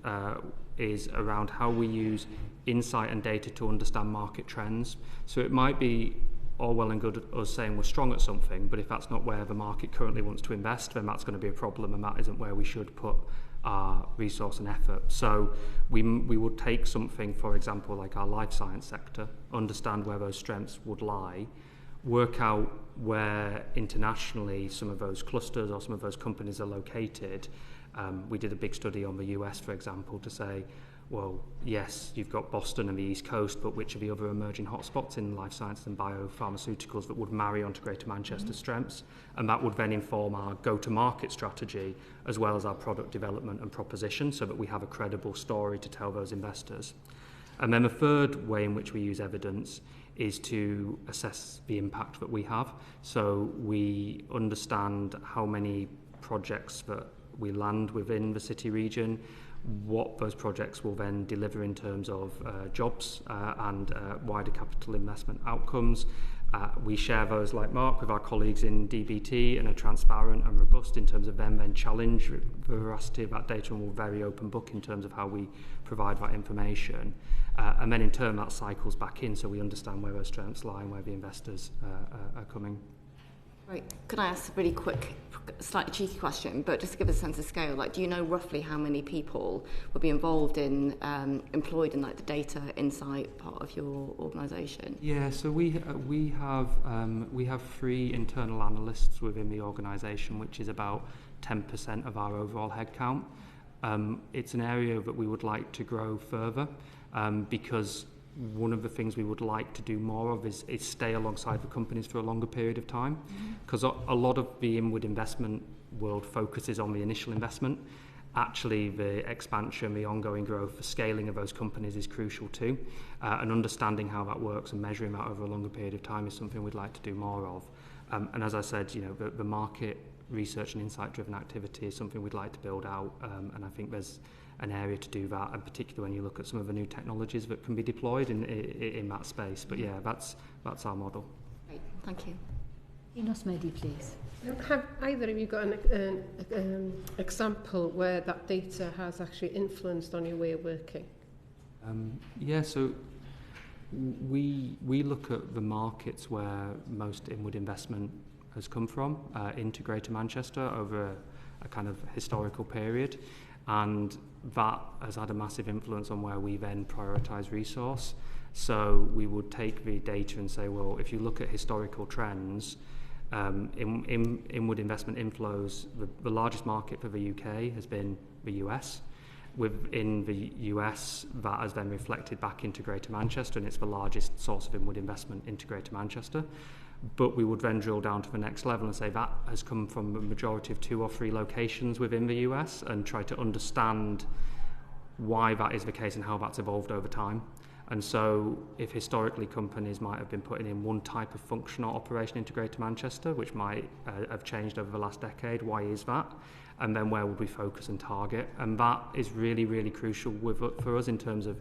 is around how we use insight and data to understand market trends. So it might be all well and good us saying we're strong at something, but if that's not where the market currently wants to invest, then that's going to be a problem, and that isn't where we should put our resource and effort. So we would take something, for example, like our life science sector, understand where those strengths would lie, work out where internationally some of those clusters or some of those companies are located. We did a big study on the US, for example, to say, well, yes, you've got Boston and the East Coast, but which are the other emerging hotspots in life sciences and biopharmaceuticals that would marry onto Greater Manchester's strengths? And that would then inform our go-to-market strategy as well as our product development and proposition, so that we have a credible story to tell those investors. And then the third way in which we use evidence is to assess the impact that we have. So we understand how many projects that we land within the city region, what those projects will then deliver in terms of jobs and wider capital investment outcomes. We share those, like Mark, with our colleagues in DBT, and are transparent and robust in terms of them then challenge the veracity of that data, and we're very open book in terms of how we provide that information. And then in turn that cycles back in, so we understand where those strengths lie and where the investors are coming. Right. Can I ask a really quick, slightly cheeky question, but just to give us a sense of scale, like, do you know roughly how many people will be involved in, employed in like the data insight part of your organisation? Yeah, so we have 3 internal analysts within the organisation, which is about 10% of our overall headcount. It's an area that we would like to grow further, because one of the things we would like to do more of is stay alongside the companies for a longer period of time, because a lot of the inward investment world focuses on the initial investment. Actually, the expansion, the ongoing growth, the scaling of those companies is crucial too, and understanding how that works and measuring that over a longer period of time is something we'd like to do more of. And as I said, the market research and insight driven activity is something we'd like to build out, and I think there's an area to do that, and particularly when you look at some of the new technologies that can be deployed in that space. But yeah, that's our model. Great, thank you. Inos Mehdi, please. Have either of you got an example where that data has actually influenced on your way of working? Yeah, so we look at the markets where most inward investment has come from into Greater Manchester over a kind of historical period, and that has had a massive influence on where we then prioritise resource. So we would take the data and say, well, if you look at historical trends, inward investment inflows, the largest market for the UK has been the US. Within the US, that has then reflected back into Greater Manchester, and it's the largest source of inward investment into Greater Manchester. But we would then drill down to the next level and say that has come from a majority of 2 or 3 locations within the US, and try to understand why that is the case and how that's evolved over time. And so if historically companies might have been putting in one type of function or operation into Greater Manchester, which might have changed over the last decade, why is that? And then where would we focus and target? And that is really, really crucial for us in terms of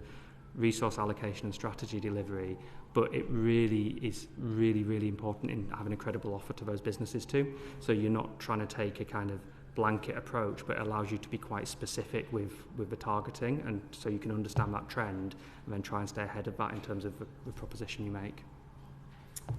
resource allocation and strategy delivery, but it really is really, really important in having a credible offer to those businesses too. So you're not trying to take a kind of blanket approach, but it allows you to be quite specific with the targeting, and so you can understand that trend and then try and stay ahead of that in terms of the proposition you make.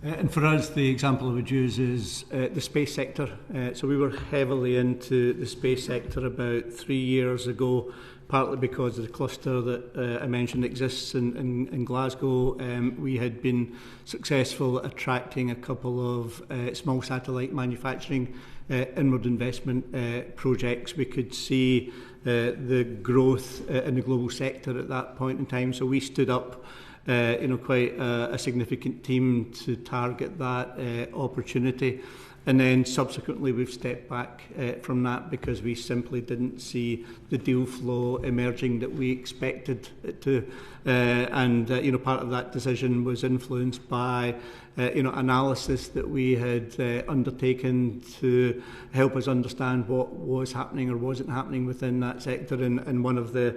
And for us, the example I would use is the space sector. So we were heavily into the space sector about 3 years ago, partly because of the cluster that I mentioned exists in Glasgow. We had been successful at attracting a couple of small satellite manufacturing inward investment projects. We could see the growth in the global sector at that point in time. So we stood up quite a significant team to target that opportunity. And then subsequently we've stepped back from that because we simply didn't see the deal flow emerging that we expected it to. Part of that decision was influenced by analysis that we had undertaken to help us understand what was happening or wasn't happening within that sector. And one of the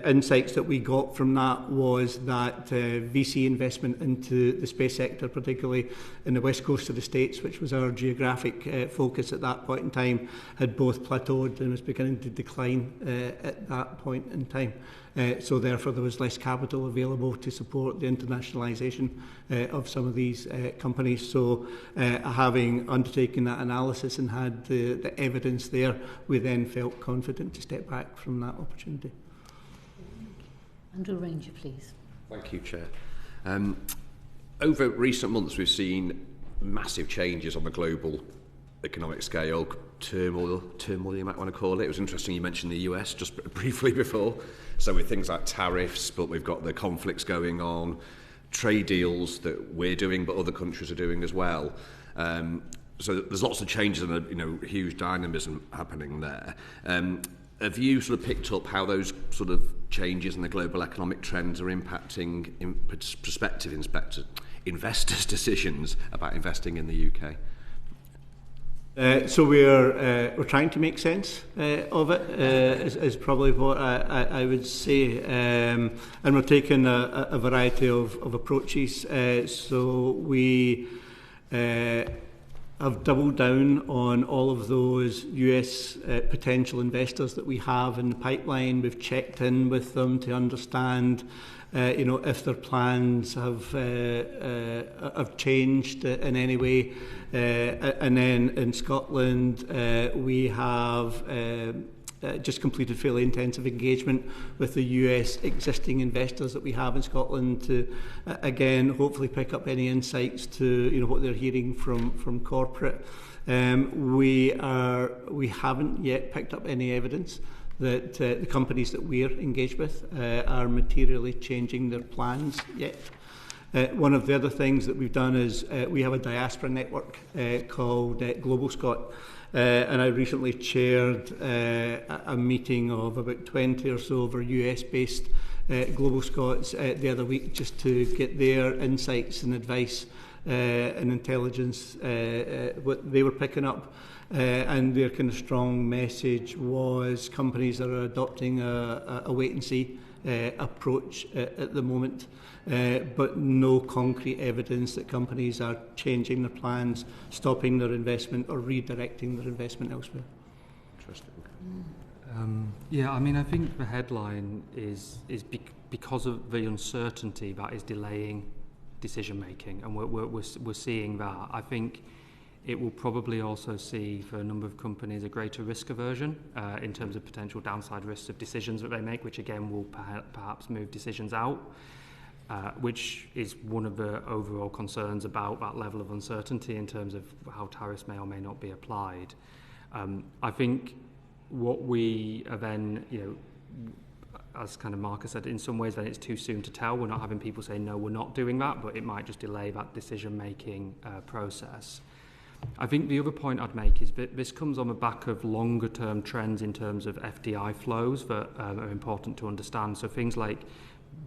insights that we got from that was that VC investment into the space sector, particularly in the west coast of the States, which was our geographic focus at that point in time, had both plateaued and was beginning to decline at that point in time. So therefore there was less capital available to support the internationalisation of some of these companies. So having undertaken that analysis and had the evidence there, we then felt confident to step back from that opportunity. Andrew Ranger, please. Thank you, Chair. Over recent months we've seen massive changes on the global economic scale, turmoil you might want to call it. It was interesting you mentioned the US just briefly before. So with things like tariffs, but we've got the conflicts going on, trade deals that we're doing but other countries are doing as well. So there's lots of changes and a huge dynamism happening there. Have you sort of picked up how those sort of changes in the global economic trends are impacting prospective investors' decisions about investing in the UK? So we're trying to make sense of it, is probably what I would say, and we're taking a variety of approaches. So we have doubled down on all of those US potential investors that we have in the pipeline. We've checked in with them to understand if their plans have changed in any way. And then in Scotland, we have just completed fairly intensive engagement with the US existing investors that we have in Scotland to, again, hopefully pick up any insights to what they're hearing from corporate. We haven't yet picked up any evidence that the companies that we're engaged with are materially changing their plans yet. One of the other things that we've done is we have a diaspora network called Global Scot, and I recently chaired a meeting of about 20 or so of our US-based Global Scots the other week just to get their insights and advice and intelligence, what they were picking up. And their kind of strong message was companies that are adopting a wait-and-see approach at the moment, but no concrete evidence that companies are changing their plans, stopping their investment or redirecting their investment elsewhere. Interesting. I think the headline is because of the uncertainty that is delaying decision making, and we're seeing that. I think it will probably also see for a number of companies a greater risk aversion in terms of potential downside risks of decisions that they make, which again will perhaps move decisions out, which is one of the overall concerns about that level of uncertainty in terms of how tariffs may or may not be applied. I think what we are then, as kind of Marcus said, in some ways then it's too soon to tell. We're not having people say, no, we're not doing that, but it might just delay that decision-making process. I think the other point I'd make is that this comes on the back of longer-term trends in terms of FDI flows that are important to understand. So things like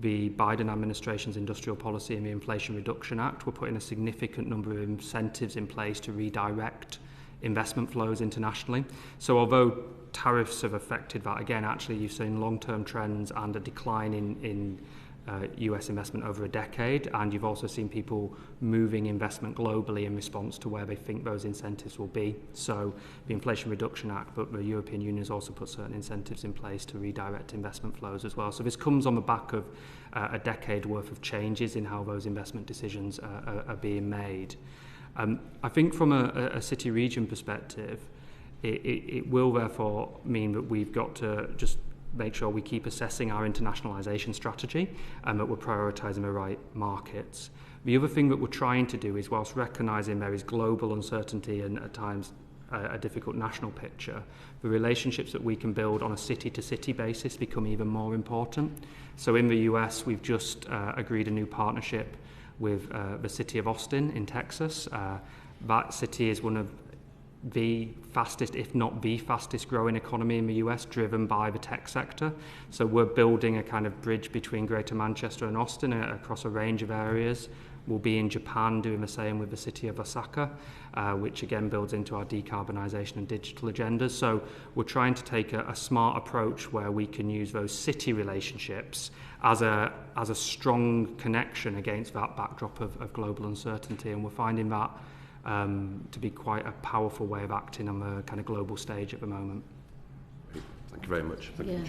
the Biden administration's industrial policy and the Inflation Reduction Act were putting a significant number of incentives in place to redirect investment flows internationally. So although tariffs have affected that, again, actually you've seen long-term trends and a decline in US investment over a decade, and you've also seen people moving investment globally in response to where they think those incentives will be. So the Inflation Reduction Act, but the European Union has also put certain incentives in place to redirect investment flows as well. So this comes on the back of a decade worth of changes in how those investment decisions are being made. I think from a city region perspective, it will therefore mean that we've got to just make sure we keep assessing our internationalisation strategy and that we're prioritising the right markets. The other thing that we're trying to do is, whilst recognising there is global uncertainty and at times a difficult national picture, the relationships that we can build on a city-to-city basis become even more important. So in the US, we've just agreed a new partnership with the city of Austin in Texas, that city is one of the fastest, if not the fastest growing economy in the US, driven by the tech sector. So we're building a kind of bridge between Greater Manchester and Austin across a range of areas. We'll be in Japan doing the same with the city of Osaka, which again builds into our decarbonisation and digital agendas. So we're trying to take a smart approach where we can use those city relationships as a strong connection against that backdrop of global uncertainty. And we're finding that to be quite a powerful way of acting on the kind of global stage at the moment. Thank you very much. Thank you.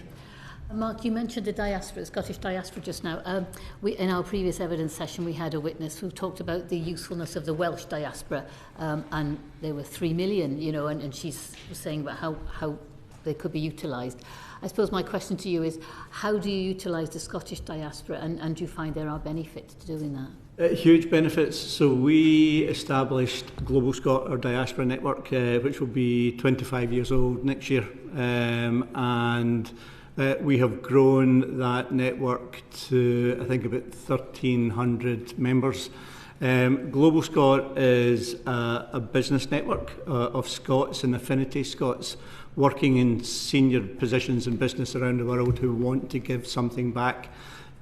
Mark, you mentioned the diaspora, Scottish diaspora just now. In our previous evidence session, we had a witness who talked about the usefulness of the Welsh diaspora, and there were 3 million, you know, and she was saying about how they could be utilised. I suppose my question to you is, how do you utilise the Scottish diaspora, and do you find there are benefits to doing that? Huge benefits. So we established Global Scot, our diaspora network, which will be 25 years old next year, and we have grown that network to, I think, about 1,300 members. Global Scot is a business network of Scots and affinity Scots working in senior positions in business around the world who want to give something back,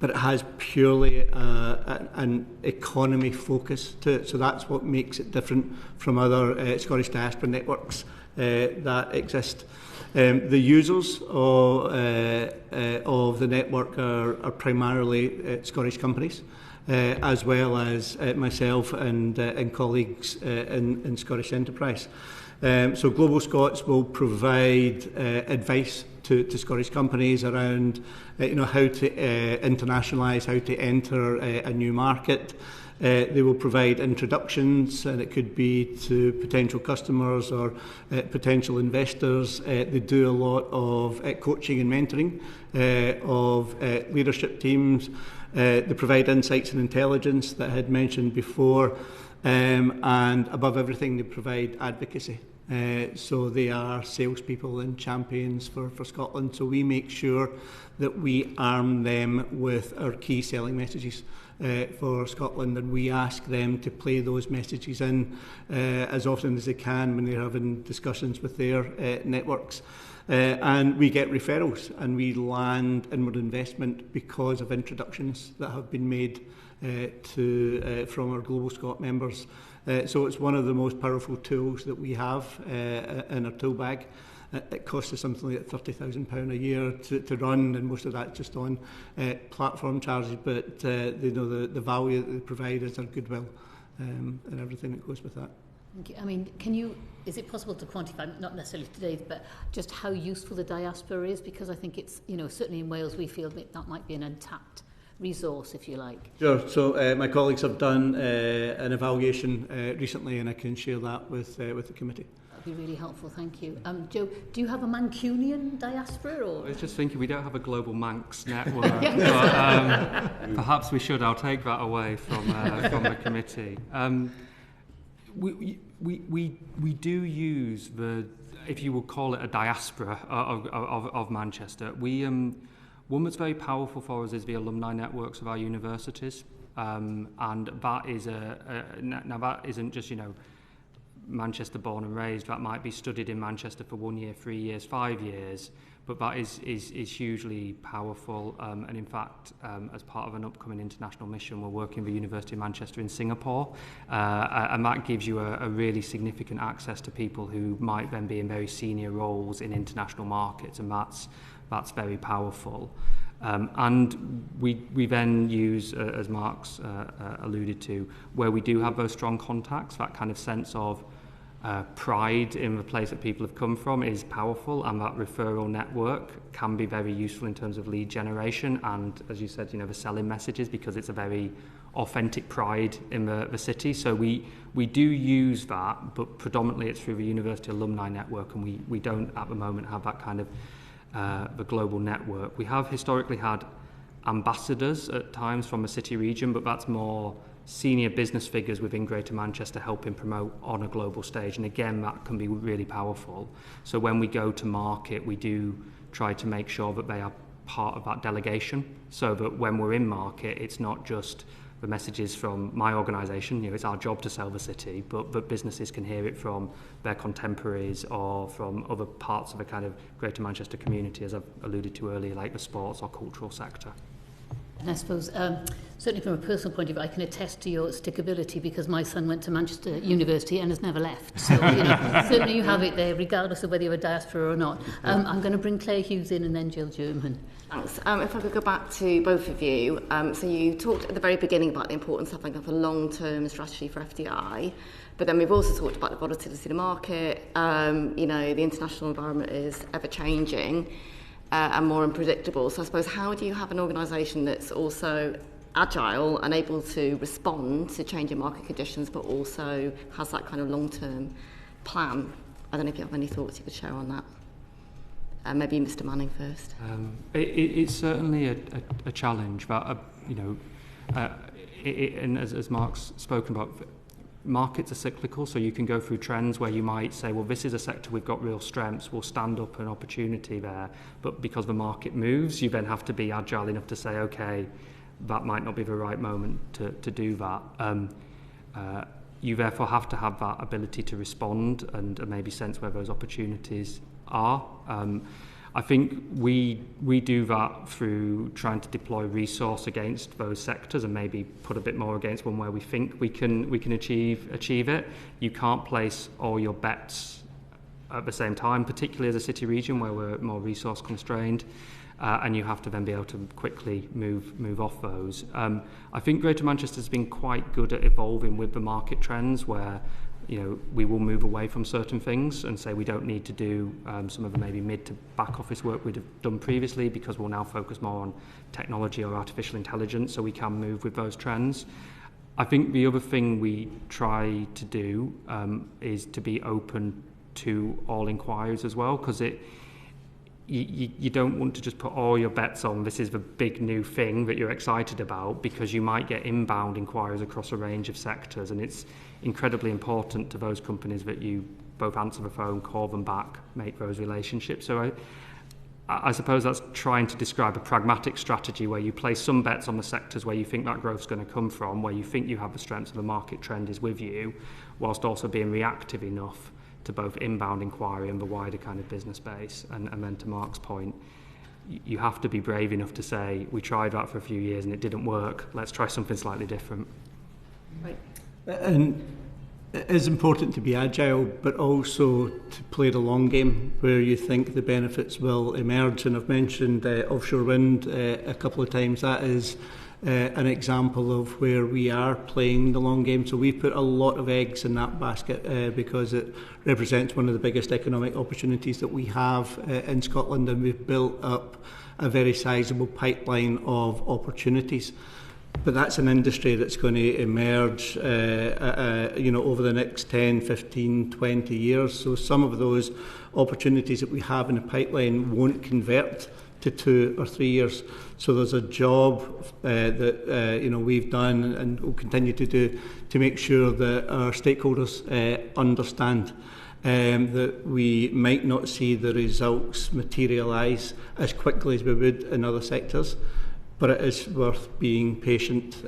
but it has purely an economy focus to it. So that's what makes it different from other Scottish diaspora networks that exist. The users of the network are primarily Scottish companies, as well as myself and colleagues in Scottish enterprise. So Global Scots will provide advice to Scottish companies around how to internationalise, how to enter a new market. They will provide introductions, and it could be to potential customers or potential investors. They do a lot of coaching and mentoring of leadership teams. They provide insights and intelligence that I had mentioned before. And above everything, they provide advocacy. So they are salespeople and champions for Scotland. So we make sure that we arm them with our key selling messages for Scotland, and we ask them to play those messages in as often as they can when they're having discussions with their networks. And we get referrals, and we land inward investment because of introductions that have been made from our Global Scot members. So it's one of the most powerful tools that we have in our tool bag. It costs us something like £30,000 a year to run, and most of that just on platform charges. But they know the value that they provide is our goodwill and everything that goes with that. I mean, is it possible to quantify, not necessarily today, but just how useful the diaspora is? Because I think it's, certainly in Wales we feel that might be an untapped resource, if you like. Sure. So my colleagues have done an evaluation recently, and I can share that with the committee. That would be really helpful, thank you. Joe, do you have a Mancunian diaspora? Or? I was just thinking we don't have a global Manx network, but perhaps we should. I'll take that away from the committee. We do use the, if you would call it a diaspora of Manchester. One that's very powerful for us is the alumni networks of our universities, and that is now that isn't just Manchester born and raised. That might be studied in Manchester for 1 year, 3 years, 5 years, but that is hugely powerful. And in fact, as part of an upcoming international mission, we're working with the University of Manchester in Singapore, and that gives you a really significant access to people who might then be in very senior roles in international markets, and that's very powerful. And we then use, as Mark's alluded to, where we do have those strong contacts, that kind of sense of pride in the place that people have come from is powerful, and that referral network can be very useful in terms of lead generation and, as you said, the selling messages, because it's a very authentic pride in the city. So we do use that, but predominantly it's through the university alumni network, and we don't at the moment have that kind of the global network. We have historically had ambassadors at times from the city region, but that's more senior business figures within Greater Manchester helping promote on a global stage, and again that can be really powerful. So when we go to market, we do try to make sure that they are part of that delegation, so that when we're in market, it's not just the messages from my organisation, it's our job to sell the city, but businesses can hear it from their contemporaries or from other parts of a kind of Greater Manchester community, as I've alluded to earlier, like the sports or cultural sector. And I suppose, certainly from a personal point of view, I can attest to your stickability because my son went to Manchester University and has never left. So, certainly you have it there, regardless of whether you're a diaspora or not. I'm going to bring Claire Hughes in and then Jill German. Thanks. If I could go back to both of you. So you talked at the very beginning about the importance of having a long-term strategy for FDI, but then we've also talked about the volatility of the market. The international environment is ever-changing. And more unpredictable. So I suppose, how do you have an organisation that's also agile and able to respond to changing market conditions, but also has that kind of long-term plan? I don't know if you have any thoughts you could share on that. Maybe Mr. Manning first. It's certainly a challenge, but and as Mark's spoken about, markets are cyclical, so you can go through trends where you might say, well, this is a sector we've got real strengths, we'll stand up an opportunity there, but because the market moves, you then have to be agile enough to say, okay, that might not be the right moment to do that. You therefore have to have that ability to respond and maybe sense where those opportunities are. I think we do that through trying to deploy resource against those sectors and maybe put a bit more against one where we think we can achieve it. You can't place all your bets at the same time, particularly as a city region where we're more resource constrained, and you have to then be able to quickly move off those. I think Greater Manchester has been quite good at evolving with the market trends where we will move away from certain things and say we don't need to do some of the maybe mid to back office work we'd have done previously because we'll now focus more on technology or artificial intelligence so we can move with those trends. I think the other thing we try to do is to be open to all inquiries as well, because you don't want to just put all your bets on this is the big new thing that you're excited about, because you might get inbound inquiries across a range of sectors, and it's incredibly important to those companies that you both answer the phone, call them back, make those relationships. So I suppose that's trying to describe a pragmatic strategy where you place some bets on the sectors where you think that growth's going to come from, where you think you have the strengths of the market trend is with you, whilst also being reactive enough to both inbound inquiry and the wider kind of business base. And then to Mark's point, you have to be brave enough to say, we tried that for a few years and it didn't work, let's try something slightly different. Right. And it is important to be agile, but also to play the long game where you think the benefits will emerge. And I've mentioned offshore wind a couple of times. That is an example of where we are playing the long game. So we've put a lot of eggs in that basket because it represents one of the biggest economic opportunities that we have in Scotland, and we've built up a very sizable pipeline of opportunities. But that's an industry that's going to emerge over the next 10, 15, 20 years. So some of those opportunities that we have in the pipeline won't convert to 2 or 3 years. So there's a job that we've done and will continue to do to make sure that our stakeholders understand that we might not see the results materialise as quickly as we would in other sectors. But it is worth being patient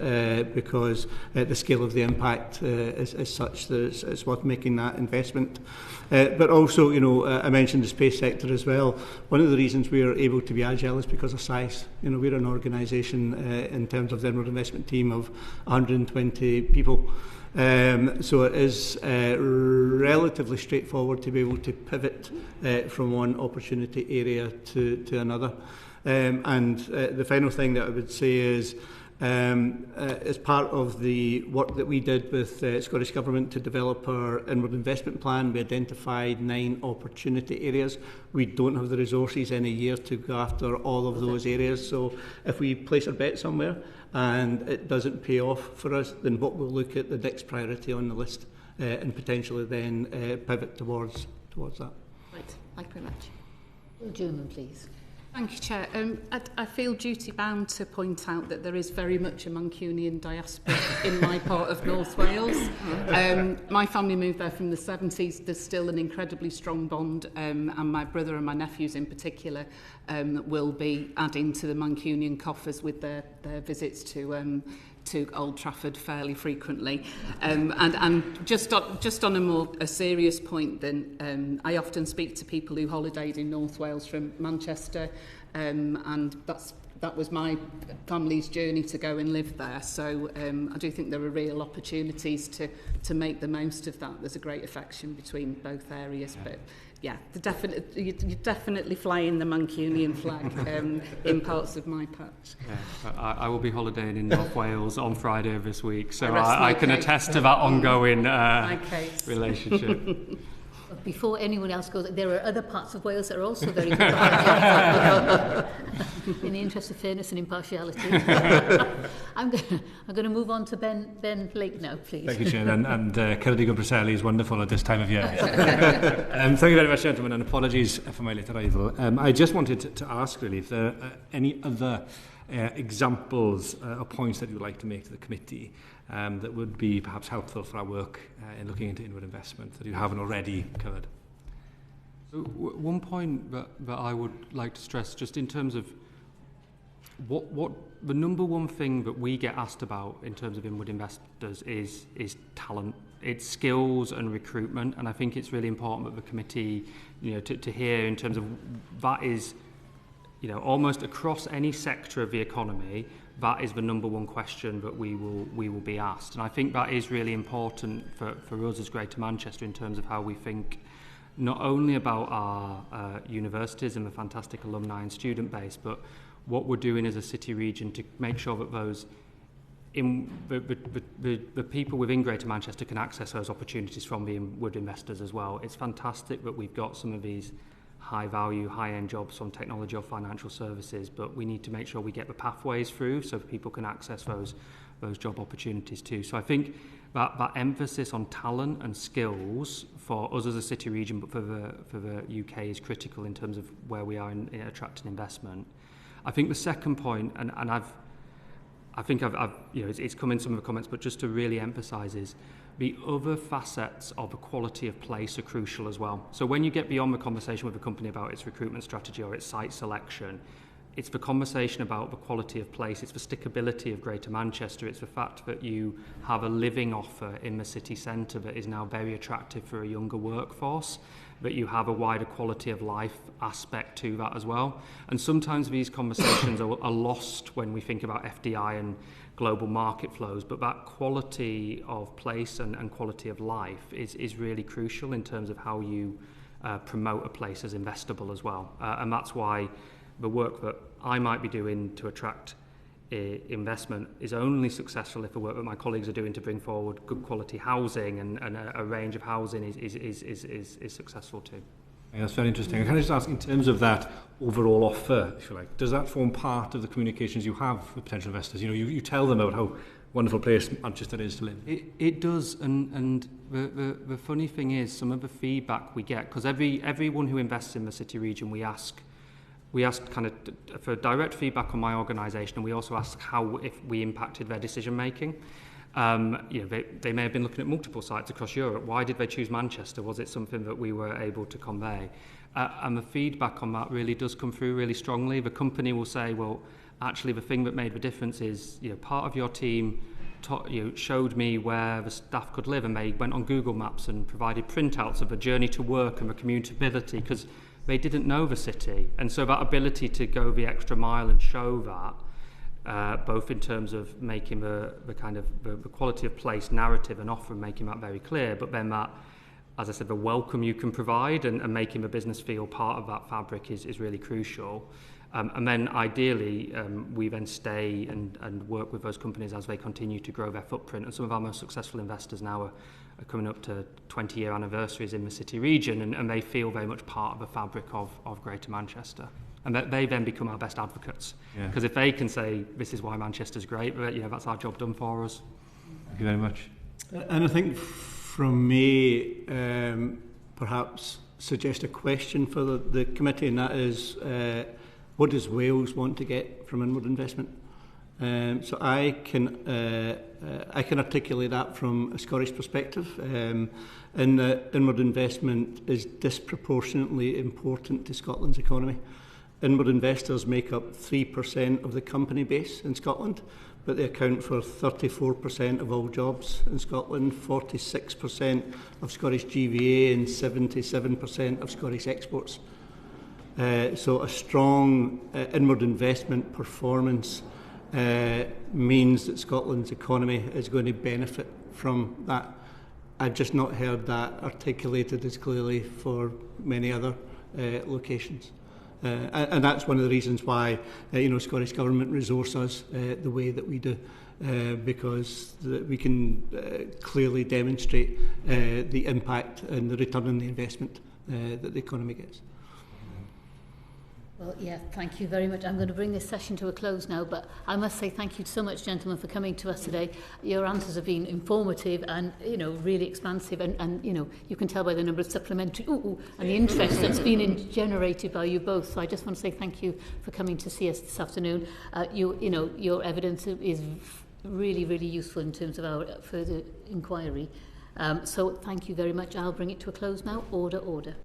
because the scale of the impact is such that it's worth making that investment. But also, I mentioned the space sector as well. One of the reasons we are able to be agile is because of size. We're an organisation in terms of the inward investment team of 120 people. So it is relatively straightforward to be able to pivot from one opportunity area to another. And the final thing that I would say is, as part of the work that we did with Scottish Government to develop our inward investment plan, we identified 9 opportunity areas. We don't have the resources in a year to go after all of those areas. So if we place our bet somewhere and it doesn't pay off for us, then what we'll look at the next priority on the list and potentially then pivot towards that. Right, thank you very much. German, please. Thank you, Chair. I feel duty bound to point out that there is very much a Mancunian diaspora in my part of North Wales. My family moved there from the 70s. There's still an incredibly strong bond, and my brother and my nephews in particular will be adding to the Mancunian coffers with their visits to Old Trafford fairly frequently. And just on a serious point, then I often speak to people who holidayed in North Wales from Manchester, and that was my family's journey to go and live there. So I do think there are real opportunities to make the most of that. There's a great affection between both areas, but yeah, you definitely flying the Mancunian flag in parts of my patch. Yeah, I will be holidaying in North Wales on Friday of this week, so I can attest to that ongoing relationship. Before anyone else goes, there are other parts of Wales that are also very good. In the interest of fairness and impartiality. I'm going to move on to Ben Blake now, please. Thank you, Chair. And Ceredigion Preseli is wonderful at this time of year. Thank you very much, gentlemen, and apologies for my late arrival. I just wanted to ask, really, if there are any other examples or points that you would like to make to the committee that would be perhaps helpful for our work in looking into inward investment that you haven't already covered. So one point that I would like to stress, just in terms of what the number one thing that we get asked about in terms of inward investors is talent. It's skills and recruitment, and I think it's really important that the committee, to hear in terms of that is, almost across any sector of the economy, that is the number one question that we will be asked. And I think that is really important for us as Greater Manchester in terms of how we think not only about our universities and the fantastic alumni and student base, but what we're doing as a city region to make sure that those the people within Greater Manchester can access those opportunities from the inward investors as well. It's fantastic that we've got some of these high value, high-end jobs from technology or financial services, but we need to make sure we get the pathways through so that people can access those job opportunities too. So I think that emphasis on talent and skills for us as a city region, but for the UK, is critical in terms of where we are in attracting investment. I think the second point, and it's come in some of the comments, but just to really emphasise is the other facets of the quality of place are crucial as well. So when you get beyond the conversation with a company about its recruitment strategy or its site selection, it's the conversation about the quality of place, it's the stickability of Greater Manchester, it's the fact that you have a living offer in the city centre that is now very attractive for a younger workforce, that you have a wider quality of life aspect to that as well. And sometimes these conversations are lost when we think about FDI and global market flows, but that quality of place and quality of life is really crucial in terms of how you promote a place as investable as well. And that's why the work that I might be doing to attract investment is only successful if the work that my colleagues are doing to bring forward good quality housing and a range of housing is successful too. Yeah, that's very interesting. Can I just ask, in terms of that overall offer, if you like, does that form part of the communications you have with potential investors? You tell them about how wonderful place Manchester is to live. It does, and the funny thing is, some of the feedback we get, because everyone who invests in the city region, we ask kind of for direct feedback on my organisation, and we also ask how if we impacted their decision making. They may have been looking at multiple sites across Europe. Why did they choose Manchester? Was it something that we were able to convey? And the feedback on that really does come through really strongly. The company will say, well, actually the thing that made the difference is, part of your team showed me where the staff could live, and they went on Google Maps and provided printouts of the journey to work and the commutability, because they didn't know the city. And so that ability to go the extra mile and show that, both in terms of making the kind of the quality of place narrative and offer, and making that very clear, but then that, as I said, the welcome you can provide and making the business feel part of that fabric is really crucial. And then ideally, we then stay and work with those companies as they continue to grow their footprint. And some of our most successful investors now are coming up to 20-year anniversaries in the city region, and they feel very much part of the fabric of Greater Manchester. And they then become our best advocates. Because if they can say, this is why Manchester's great, that's our job done for us. Thank you very much. And I think from me, perhaps suggest a question for the committee, and that is, what does Wales want to get from inward investment? So I can articulate that from a Scottish perspective, in that inward investment is disproportionately important to Scotland's economy. Inward investors make up 3% of the company base in Scotland, but they account for 34% of all jobs in Scotland, 46% of Scottish GVA and 77% of Scottish exports. So a strong inward investment performance means that Scotland's economy is going to benefit from that. I've just not heard that articulated as clearly for many other locations. And that's one of the reasons why Scottish Government resource us the way that we do, because we can clearly demonstrate the impact and the return on the investment that the economy gets. Well, yeah, thank you very much. I'm going to bring this session to a close now, but I must say thank you so much, gentlemen, for coming to us today. Your answers have been informative and, really expansive, and you can tell by the number of supplementary and the interest that's been generated by you both. So I just want to say thank you for coming to see us this afternoon. Your evidence is really, really useful in terms of our further inquiry. So thank you very much. I'll bring it to a close now. Order.